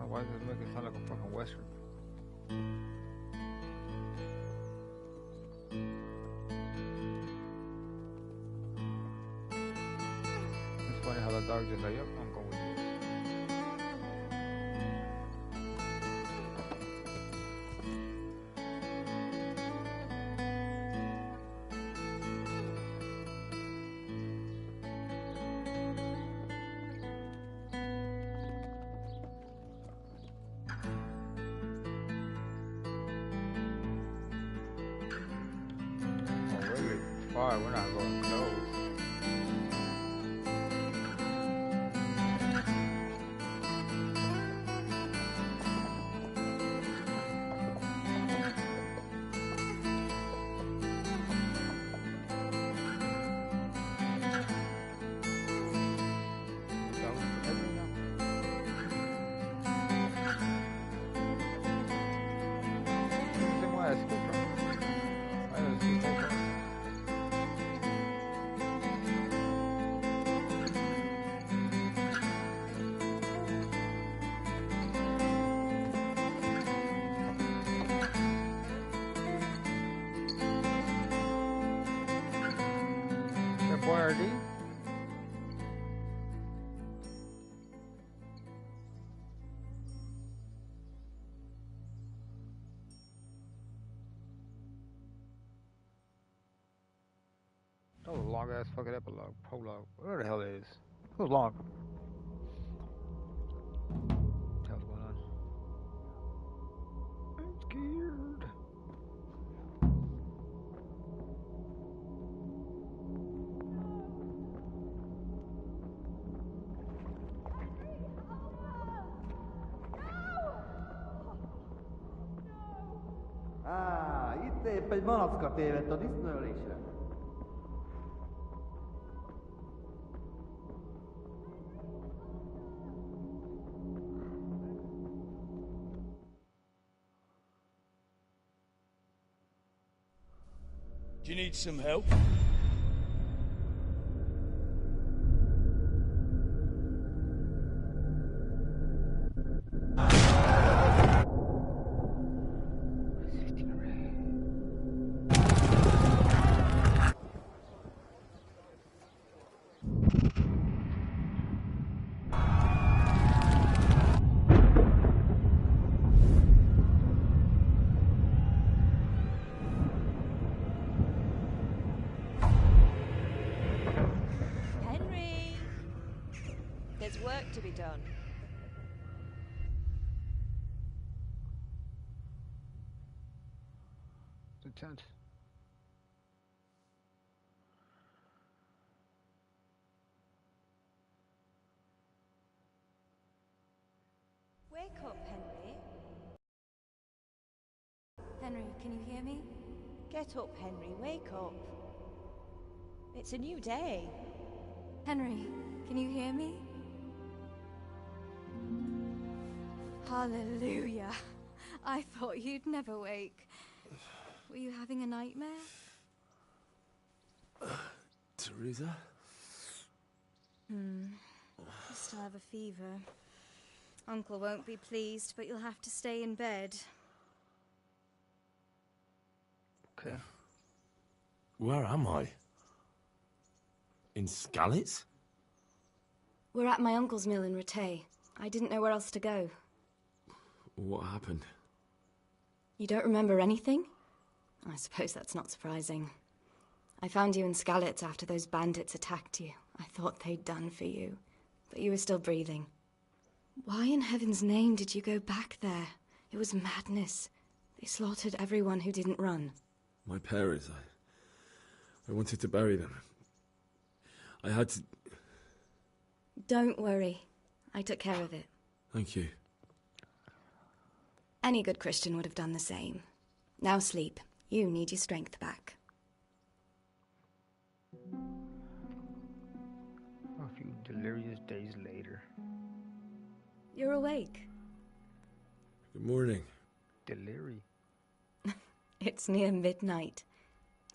Why does it make it sound like a fucking western? It's funny how the dog just like, yep, I'm going with this. far. We're not going close. Boyardee? That was a long ass fucking epilogue, prologue, whatever the hell it is. It was long. What the hell's going on? I'm scared. Itt épp egy malacka tévedt a disznőlésre. Do you need some help? There's work to be done. It's intense. Wake up, Henry. Henry, can you hear me? Get up, Henry. Wake up. It's a new day. Henry, can you hear me? Hallelujah. I thought you'd never wake. Were you having a nightmare? Teresa? You still have a fever. Uncle won't be pleased, but you'll have to stay in bed. Okay. Where am I? In Skalitz? We're at my uncle's mill in Rattay. I didn't know where else to go. What happened? You don't remember anything? I suppose that's not surprising. I found you in Skalitz after those bandits attacked you. I thought they'd done for you, but you were still breathing. Why in heaven's name did you go back there? It was madness. They slaughtered everyone who didn't run. My parents, I wanted to bury them. I had to... Don't worry. I took care of it. Thank you. Any good Christian would have done the same. Now sleep. You need your strength back. A few delirious days later. You're awake. Good morning. Delirious. It's near midnight.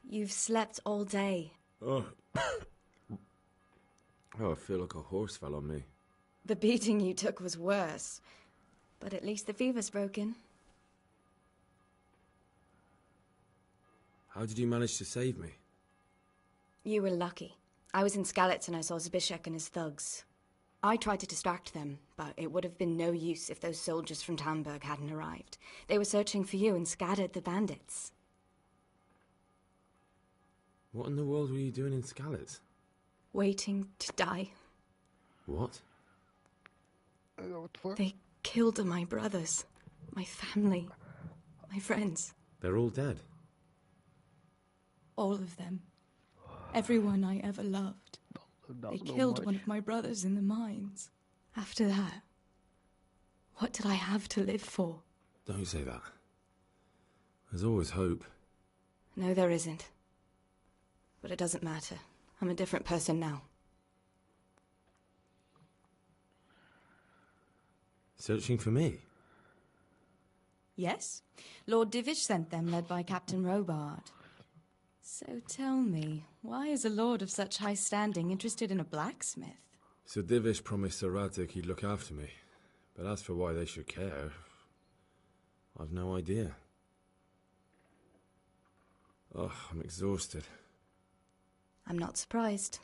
You've slept all day. Oh. Oh, I feel like a horse fell on me. The beating you took was worse. But at least the fever's broken. How did you manage to save me? You were lucky. I was in Skalitz and I saw Zbyszek and his thugs. I tried to distract them, but it would have been no use if those soldiers from Talmberg hadn't arrived. They were searching for you and scattered the bandits. What in the world were you doing in Skalitz? Waiting to die. What? They killed my brothers, my family, my friends. They're all dead? All of them. Everyone I ever loved. They killed one of my brothers in the mines. After that, what did I have to live for? Don't say that. There's always hope. No, there isn't. But it doesn't matter. I'm a different person now. Searching for me? Yes. Lord Divish sent them, led by Captain Robard. So tell me, why is a lord of such high standing interested in a blacksmith? Sir Divish promised Sir Radzig he'd look after me. But as for why they should care, I've no idea. Oh, I'm exhausted. I'm not surprised.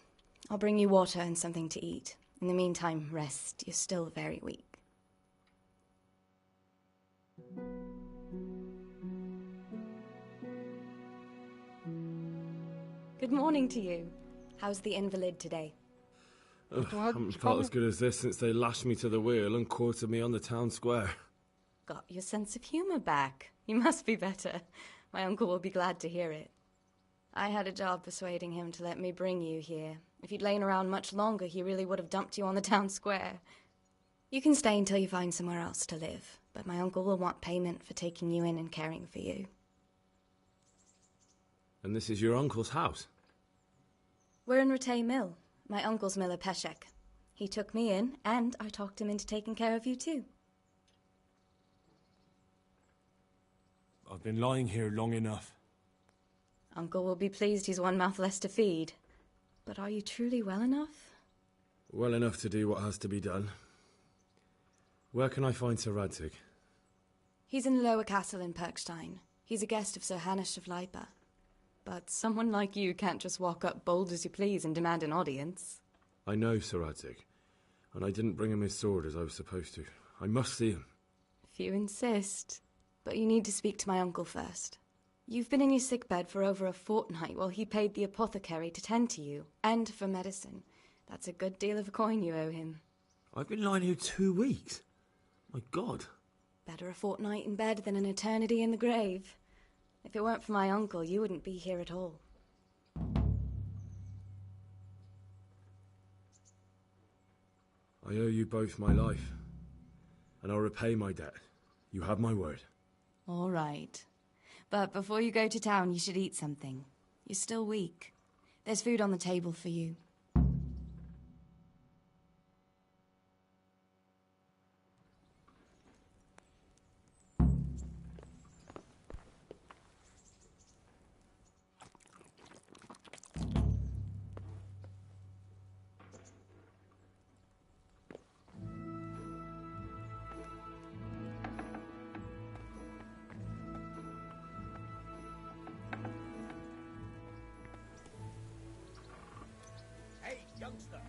I'll bring you water and something to eat. In the meantime, rest. You're still very weak. Good morning to you. How's the invalid today? I haven't felt as good as this since they lashed me to the wheel and quartered me on the town square. Got your sense of humor back. You must be better. My uncle will be glad to hear it. I had a job persuading him to let me bring you here. If you'd lain around much longer, he really would have dumped you on the town square. You can stay until you find somewhere else to live, but my uncle will want payment for taking you in and caring for you. And this is your uncle's house? We're in Ratay Mill. My uncle's miller Peshek. He took me in, and I talked him into taking care of you too. I've been lying here long enough. Uncle will be pleased he's one mouth less to feed. But are you truly well enough? Well enough to do what has to be done. Where can I find Sir Radzig? He's in the lower castle in Perkstein. He's a guest of Sir Hanush of Leipa. But someone like you can't just walk up bold as you please and demand an audience. I know Sir Radzig, and I didn't bring him his sword as I was supposed to. I must see him. If you insist. But you need to speak to my uncle first. You've been in your sickbed for over a fortnight while he paid the apothecary to tend to you, and for medicine. That's a good deal of coin you owe him. I've been lying here 2 weeks. My God. Better a fortnight in bed than an eternity in the grave. If it weren't for my uncle, you wouldn't be here at all. I owe you both my life, and I'll repay my debt. You have my word. All right. But before you go to town, you should eat something. You're still weak. There's food on the table for you. Youngster,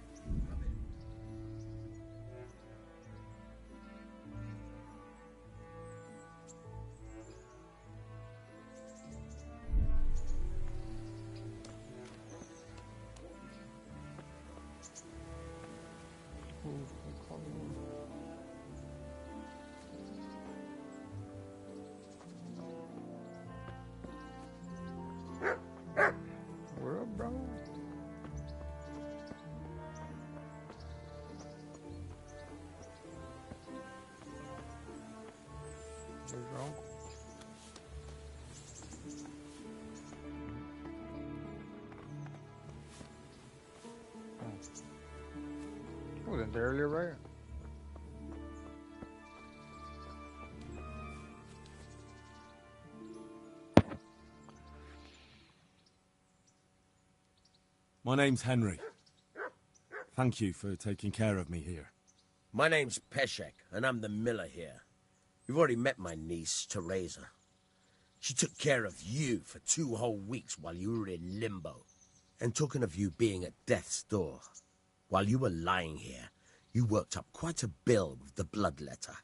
What up, bro? Where's your uncle? Oh. Wasn't there earlier, right? My name's Henry. Thank you for taking care of me here. My name's Peshek, and I'm the miller here. You've already met my niece, Teresa. She took care of you for 2 whole weeks while you were in limbo. And talking of you being at death's door, while you were lying here, you worked up quite a bill with the bloodletter,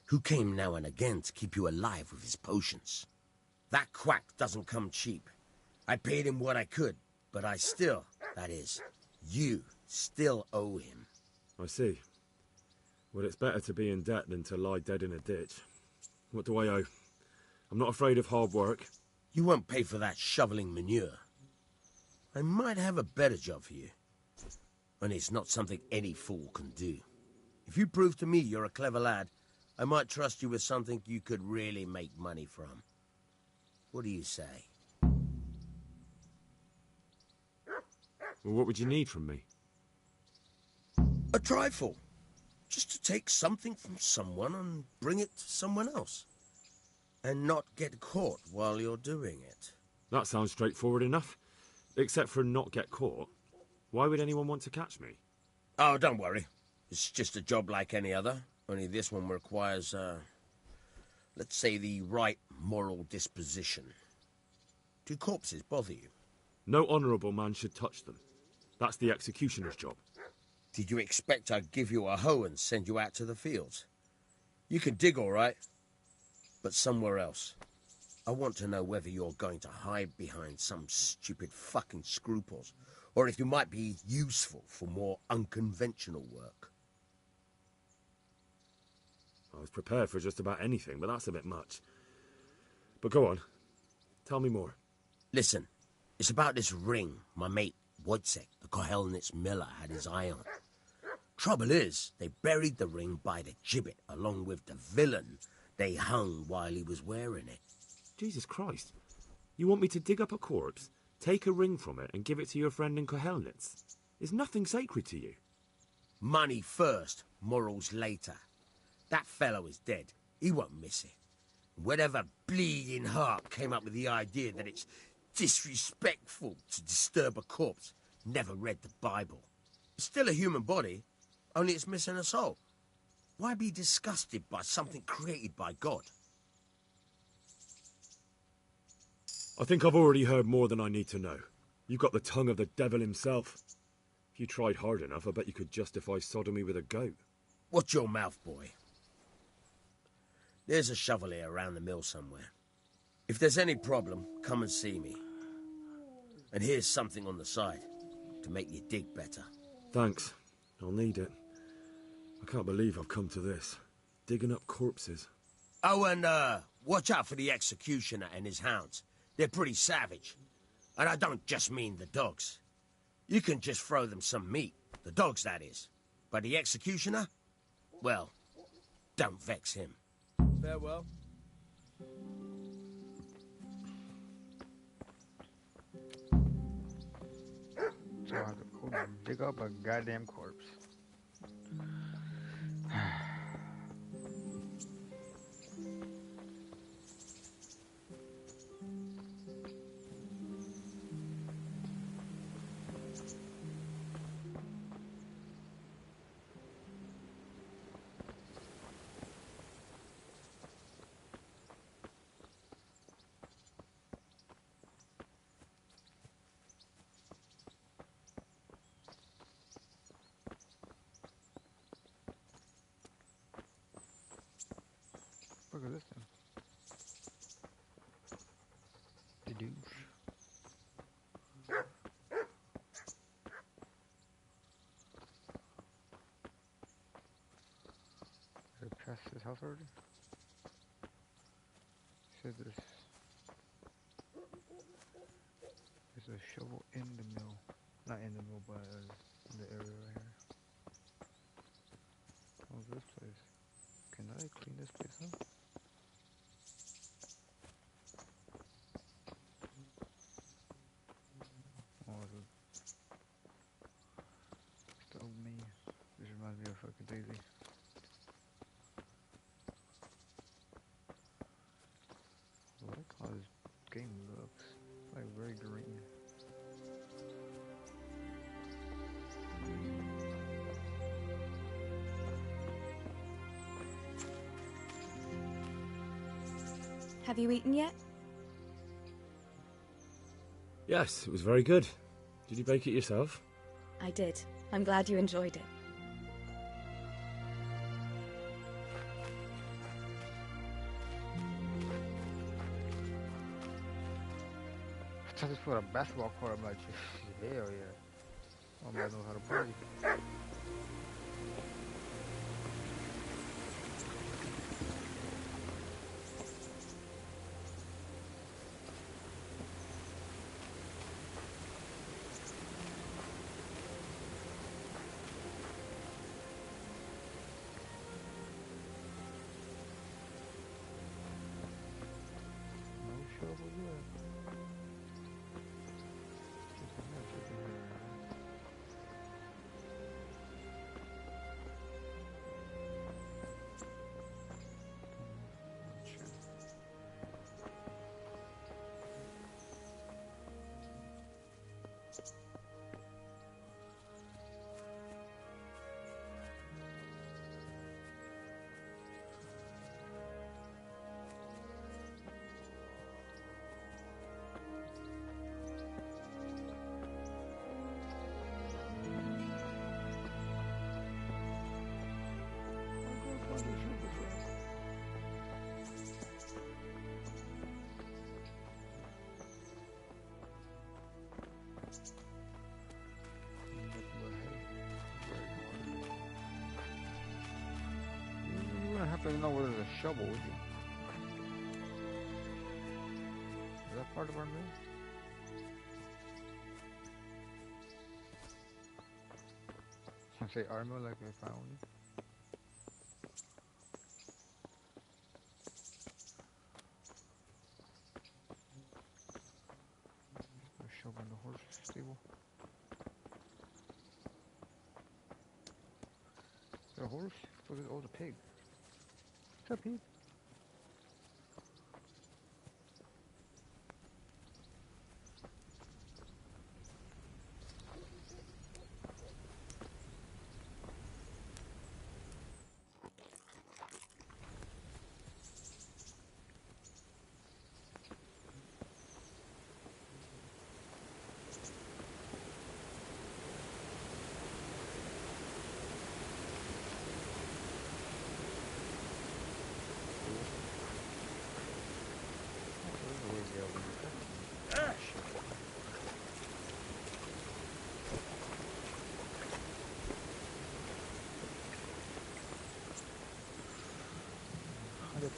who came now and again to keep you alive with his potions. That quack doesn't come cheap. I paid him what I could, but I still, that is, you still owe him. I see. Well, it's better to be in debt than to lie dead in a ditch. What do I owe? I'm not afraid of hard work. You won't pay for that shoveling manure. I might have a better job for you. And it's not something any fool can do. If you prove to me you're a clever lad, I might trust you with something you could really make money from. What do you say? Well, what would you need from me? A trifle. Just to take something from someone and bring it to someone else. And not get caught while you're doing it. That sounds straightforward enough. Except for not get caught. Why would anyone want to catch me? Oh, don't worry. It's just a job like any other. Only this one requires, let's say, the right moral disposition. Do corpses bother you? No honourable man should touch them. That's the executioner's job. Did you expect I'd give you a hoe and send you out to the fields? You can dig all right, but somewhere else. I want to know whether you're going to hide behind some stupid fucking scruples, or if you might be useful for more unconventional work. I was prepared for just about anything, but that's a bit much. But go on. Tell me more. Listen, it's about this ring my mate Wojciech, the Kohelnitz miller, had his eye on. Trouble is, they buried the ring by the gibbet, along with the villain they hung while he was wearing it. Jesus Christ. You want me to dig up a corpse, take a ring from it, and give it to your friend in Kohelnitz? Is nothing sacred to you? Money first, morals later. That fellow is dead. He won't miss it. Whatever bleeding heart came up with the idea that it's disrespectful to disturb a corpse never read the Bible. It's still a human body, only it's missing a soul. Why be disgusted by something created by God? I think I've already heard more than I need to know. You've got the tongue of the devil himself. If you tried hard enough, I bet you could justify sodomy with a goat. Watch your mouth, boy. There's a shovel here around the mill somewhere. If there's any problem, come and see me. And here's something on the side to make you dig better. Thanks. I'll need it. I can't believe I've come to this. Digging up corpses. Oh, and watch out for the executioner and his hounds. They're pretty savage. And I don't just mean the dogs. You can just throw them some meat. The dogs, that is. But the executioner? Well, don't vex him. Farewell. So I have to go dig up a goddamn corpse. Look at this thing. The douche. Is it past his house already? Says there's a shovel in the mill. Not in the mill, but in the area right here. How's this place? Can I clean this place up? Still me. This reminds me of fucking Daisy. I like how this game looks. It's like very green. Have you eaten yet? Yes, it was very good. Did you bake it yourself? I did. I'm glad you enjoyed it. I just put a basketball court. I'm like, hell yeah. My man knows how to party. definitely know where there's a shovel with you. Is that part of our meal? I say our meal like if I own it. A shovel in the horse stable. Is that a horse? Oh, the pig. What's up, pig?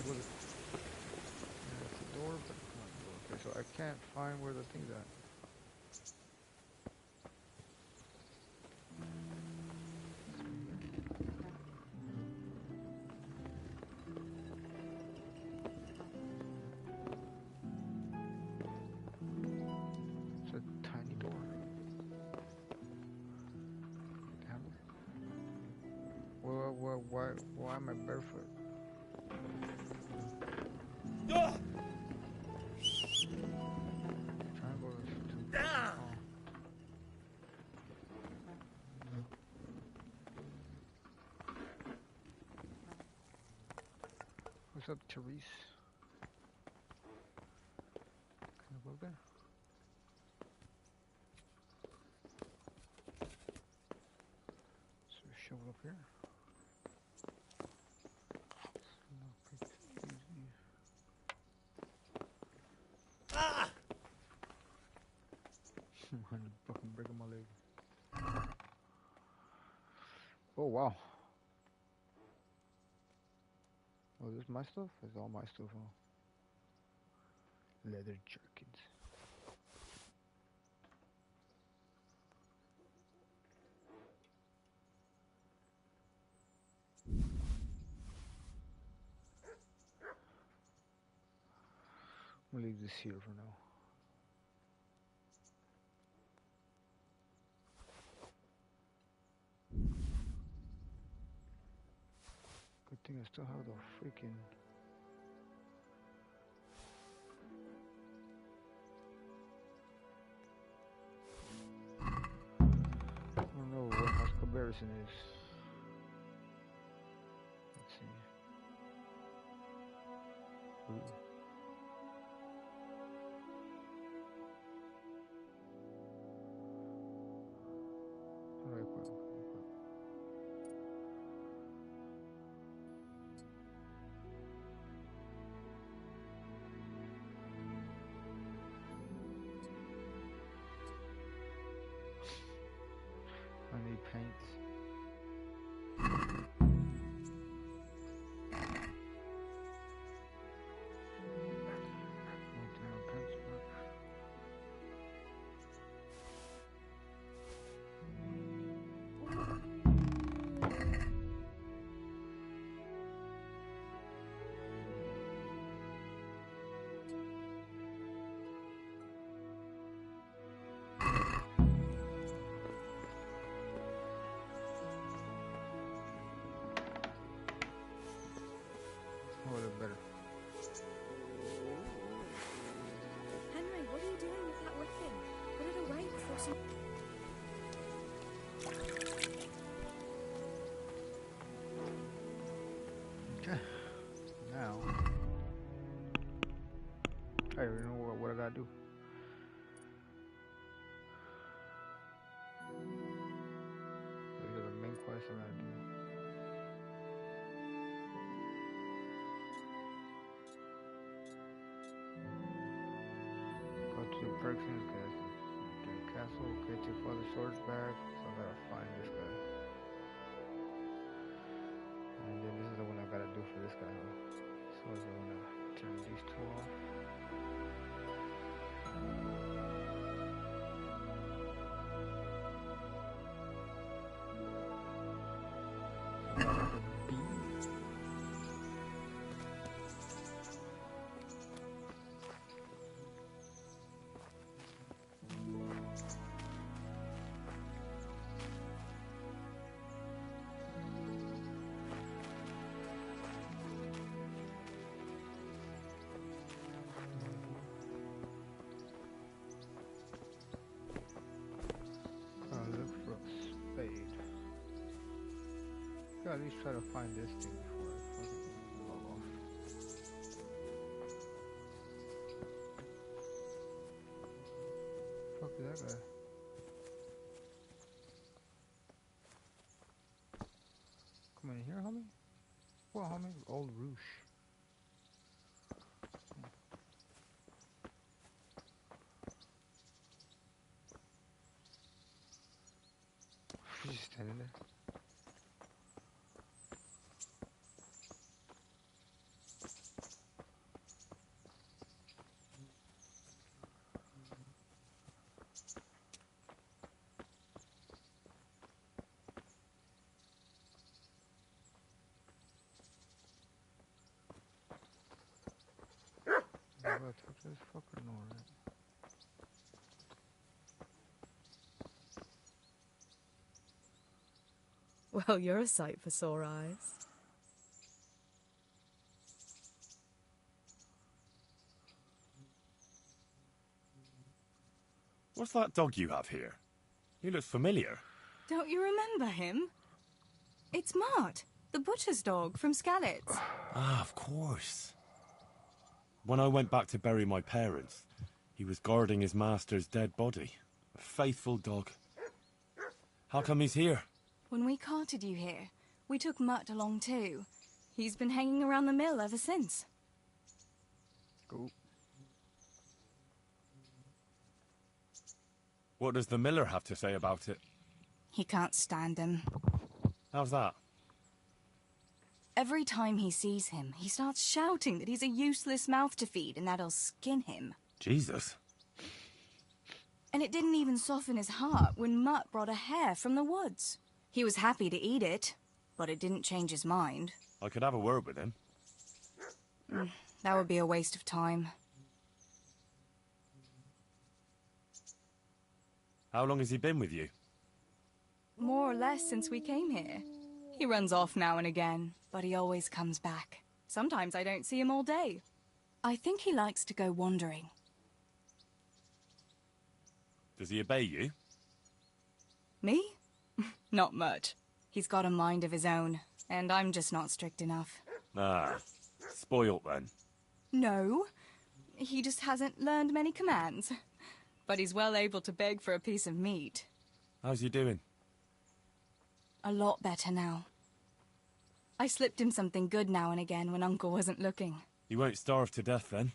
Look at it's a door, but not a door. Okay, so I can't find where the thing's at. It's a tiny door. Damn it. Why am I barefoot? What's up, Therese? Can I go there? So shovel up here. Ah! I'm fucking breaking my leg. Oh wow. Oh, this is my stuff? It's all my stuff, huh? Leather jerkins. I'm gonna leave this here for now. Good thing I still have the freaking... I don't know what house comparison is. Let's see. Ooh. Alright, cool. I need paints. Better. Henry, what are you doing with that weapon? Put it away before some... Okay. Now, I already know what I gotta do. These are the main quests I gotta do. To perks in the castle, okay, to father swords back, so I gotta find this guy. And then this is the one I gotta do for this guy. least try to find this thing before I fucking log off. Fuck is that guy? Come in here, homie? What, homie? Old Roosh. He's just standing there. I'm gonna touch this fucker, no, right? Well, you're a sight for sore eyes. What's that dog you have here? He looks familiar. Don't you remember him? It's Mart, the butcher's dog from Skalitz. Ah, of course. When I went back to bury my parents, he was guarding his master's dead body. A faithful dog. How come he's here? When we carted you here, we took Mutt along too. He's been hanging around the mill ever since. Cool. What does the miller have to say about it? He can't stand him. How's that? Every time he sees him, he starts shouting that he's a useless mouth to feed and that he'll skin him. Jesus. And it didn't even soften his heart when Mutt brought a hare from the woods. He was happy to eat it, but it didn't change his mind. I could have a word with him. That would be a waste of time. How long has he been with you? More or less since we came here. He runs off now and again, but he always comes back. Sometimes I don't see him all day. I think he likes to go wandering. Does he obey you? Me? Not much. He's got a mind of his own, and I'm just not strict enough. Ah, spoilt then. No, he just hasn't learned many commands. But he's well able to beg for a piece of meat. How's he doing? A lot better now. I slipped him something good now and again when Uncle wasn't looking. He won't starve to death then.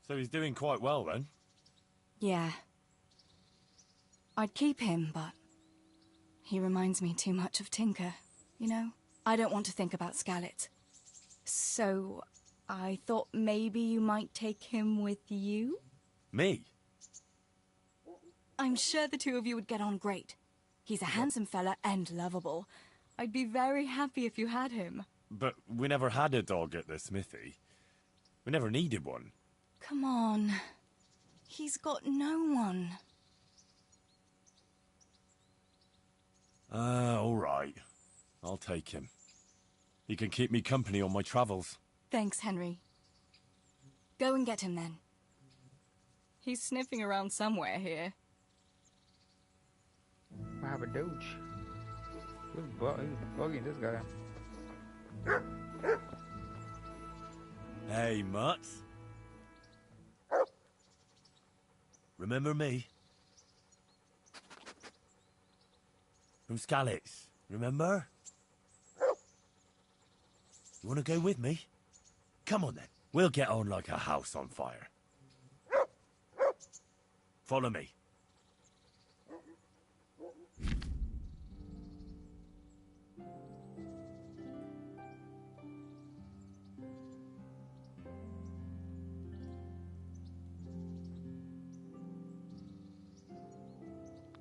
So he's doing quite well then? Yeah. I'd keep him, but he reminds me too much of Tinker, you know? I don't want to think about Skalitz. So I thought maybe you might take him with you? Me? I'm sure the two of you would get on great. He's a handsome fella and lovable. I'd be very happy if you had him. But we never had a dog at the smithy. We never needed one. Come on. He's got no one. All right. I'll take him. He can keep me company on my travels. Thanks, Henry. Go and get him then. He's sniffing around somewhere here. I have a doge. He's bugging this guy. Hey, Mutt. Remember me? From Skalitz, remember? You want to go with me? Come on then. We'll get on like a house on fire. Follow me.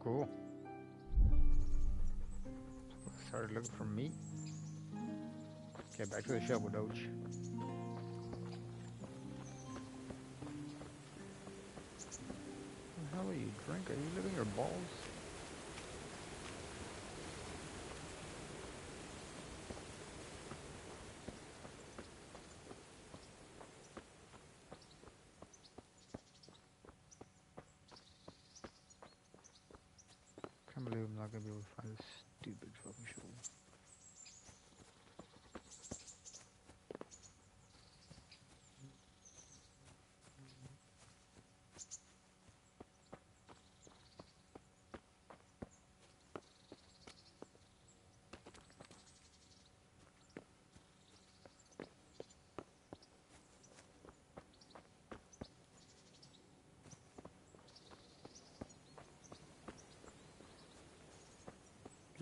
Cool. Started looking for meat. Okay, back to the shovel, Doge. What the hell are you drinking? Are you licking your balls? Can't believe I'm not gonna be able to find this stupid fucking shovel.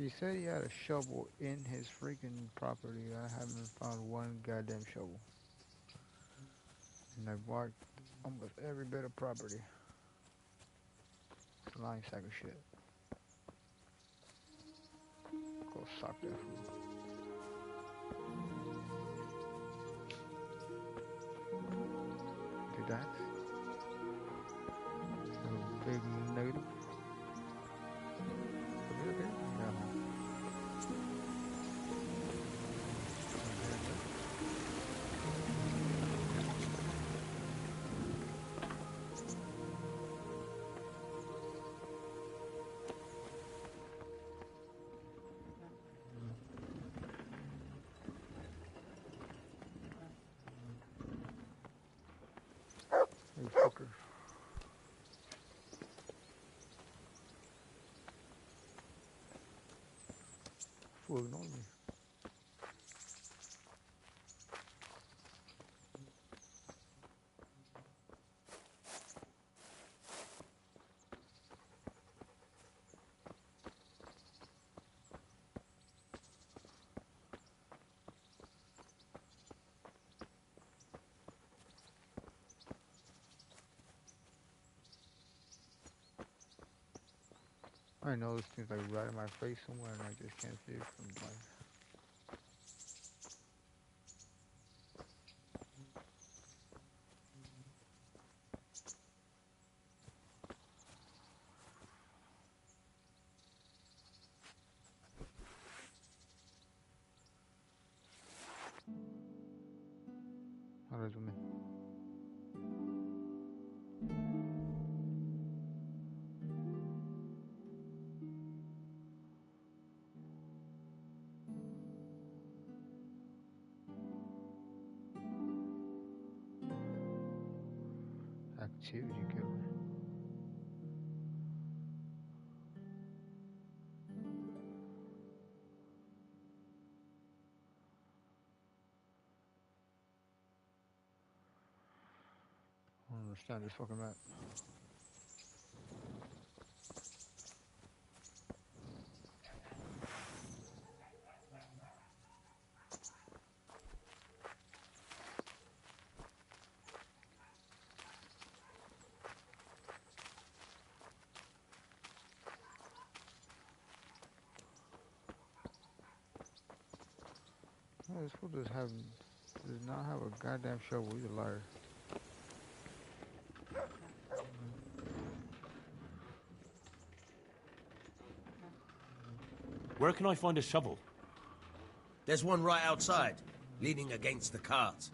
He said he had a shovel in his freaking property. I haven't found one goddamn shovel. And I've walked almost every bit of property. It's a lying sack of shit. Go sock that fool. Do that. So big negative. You fucker. Fool ignored me. I know this thing's like right in my face somewhere and I just can't see it from like. How do I zoom in? Activity giver. I don't understand this fucking map. Oh, this fool does not have a goddamn shovel. He's a liar. Where can I find a shovel? There's one right outside, leaning against the cart.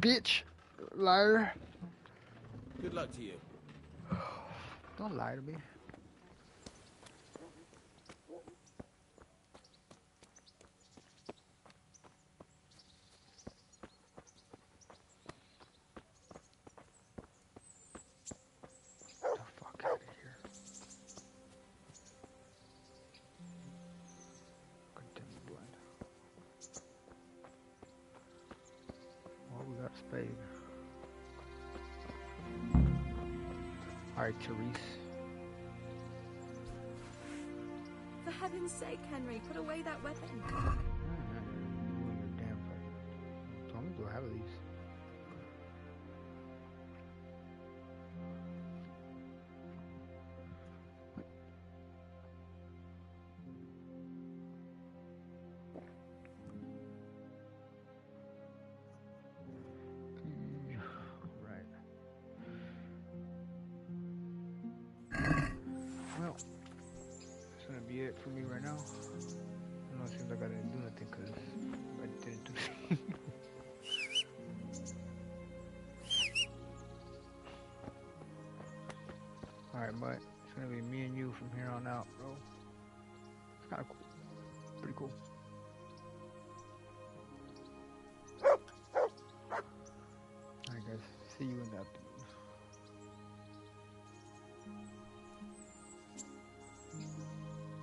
Bitch! Liar! Good luck to you. Don't lie to me. Get the fuck out of here. Goddamn blind. Well, we got a spade. Alright, Therese. For heaven's sake, Henry, put away that weapon. You and your damn fucking. How many do I have of these? Well, that's gonna be it for me right now. I know it seems like I didn't do nothing because I didn't do anything. Alright, but it's gonna be me and you from here on out, bro. It's kinda cool. Pretty cool. Alright guys, see you in that.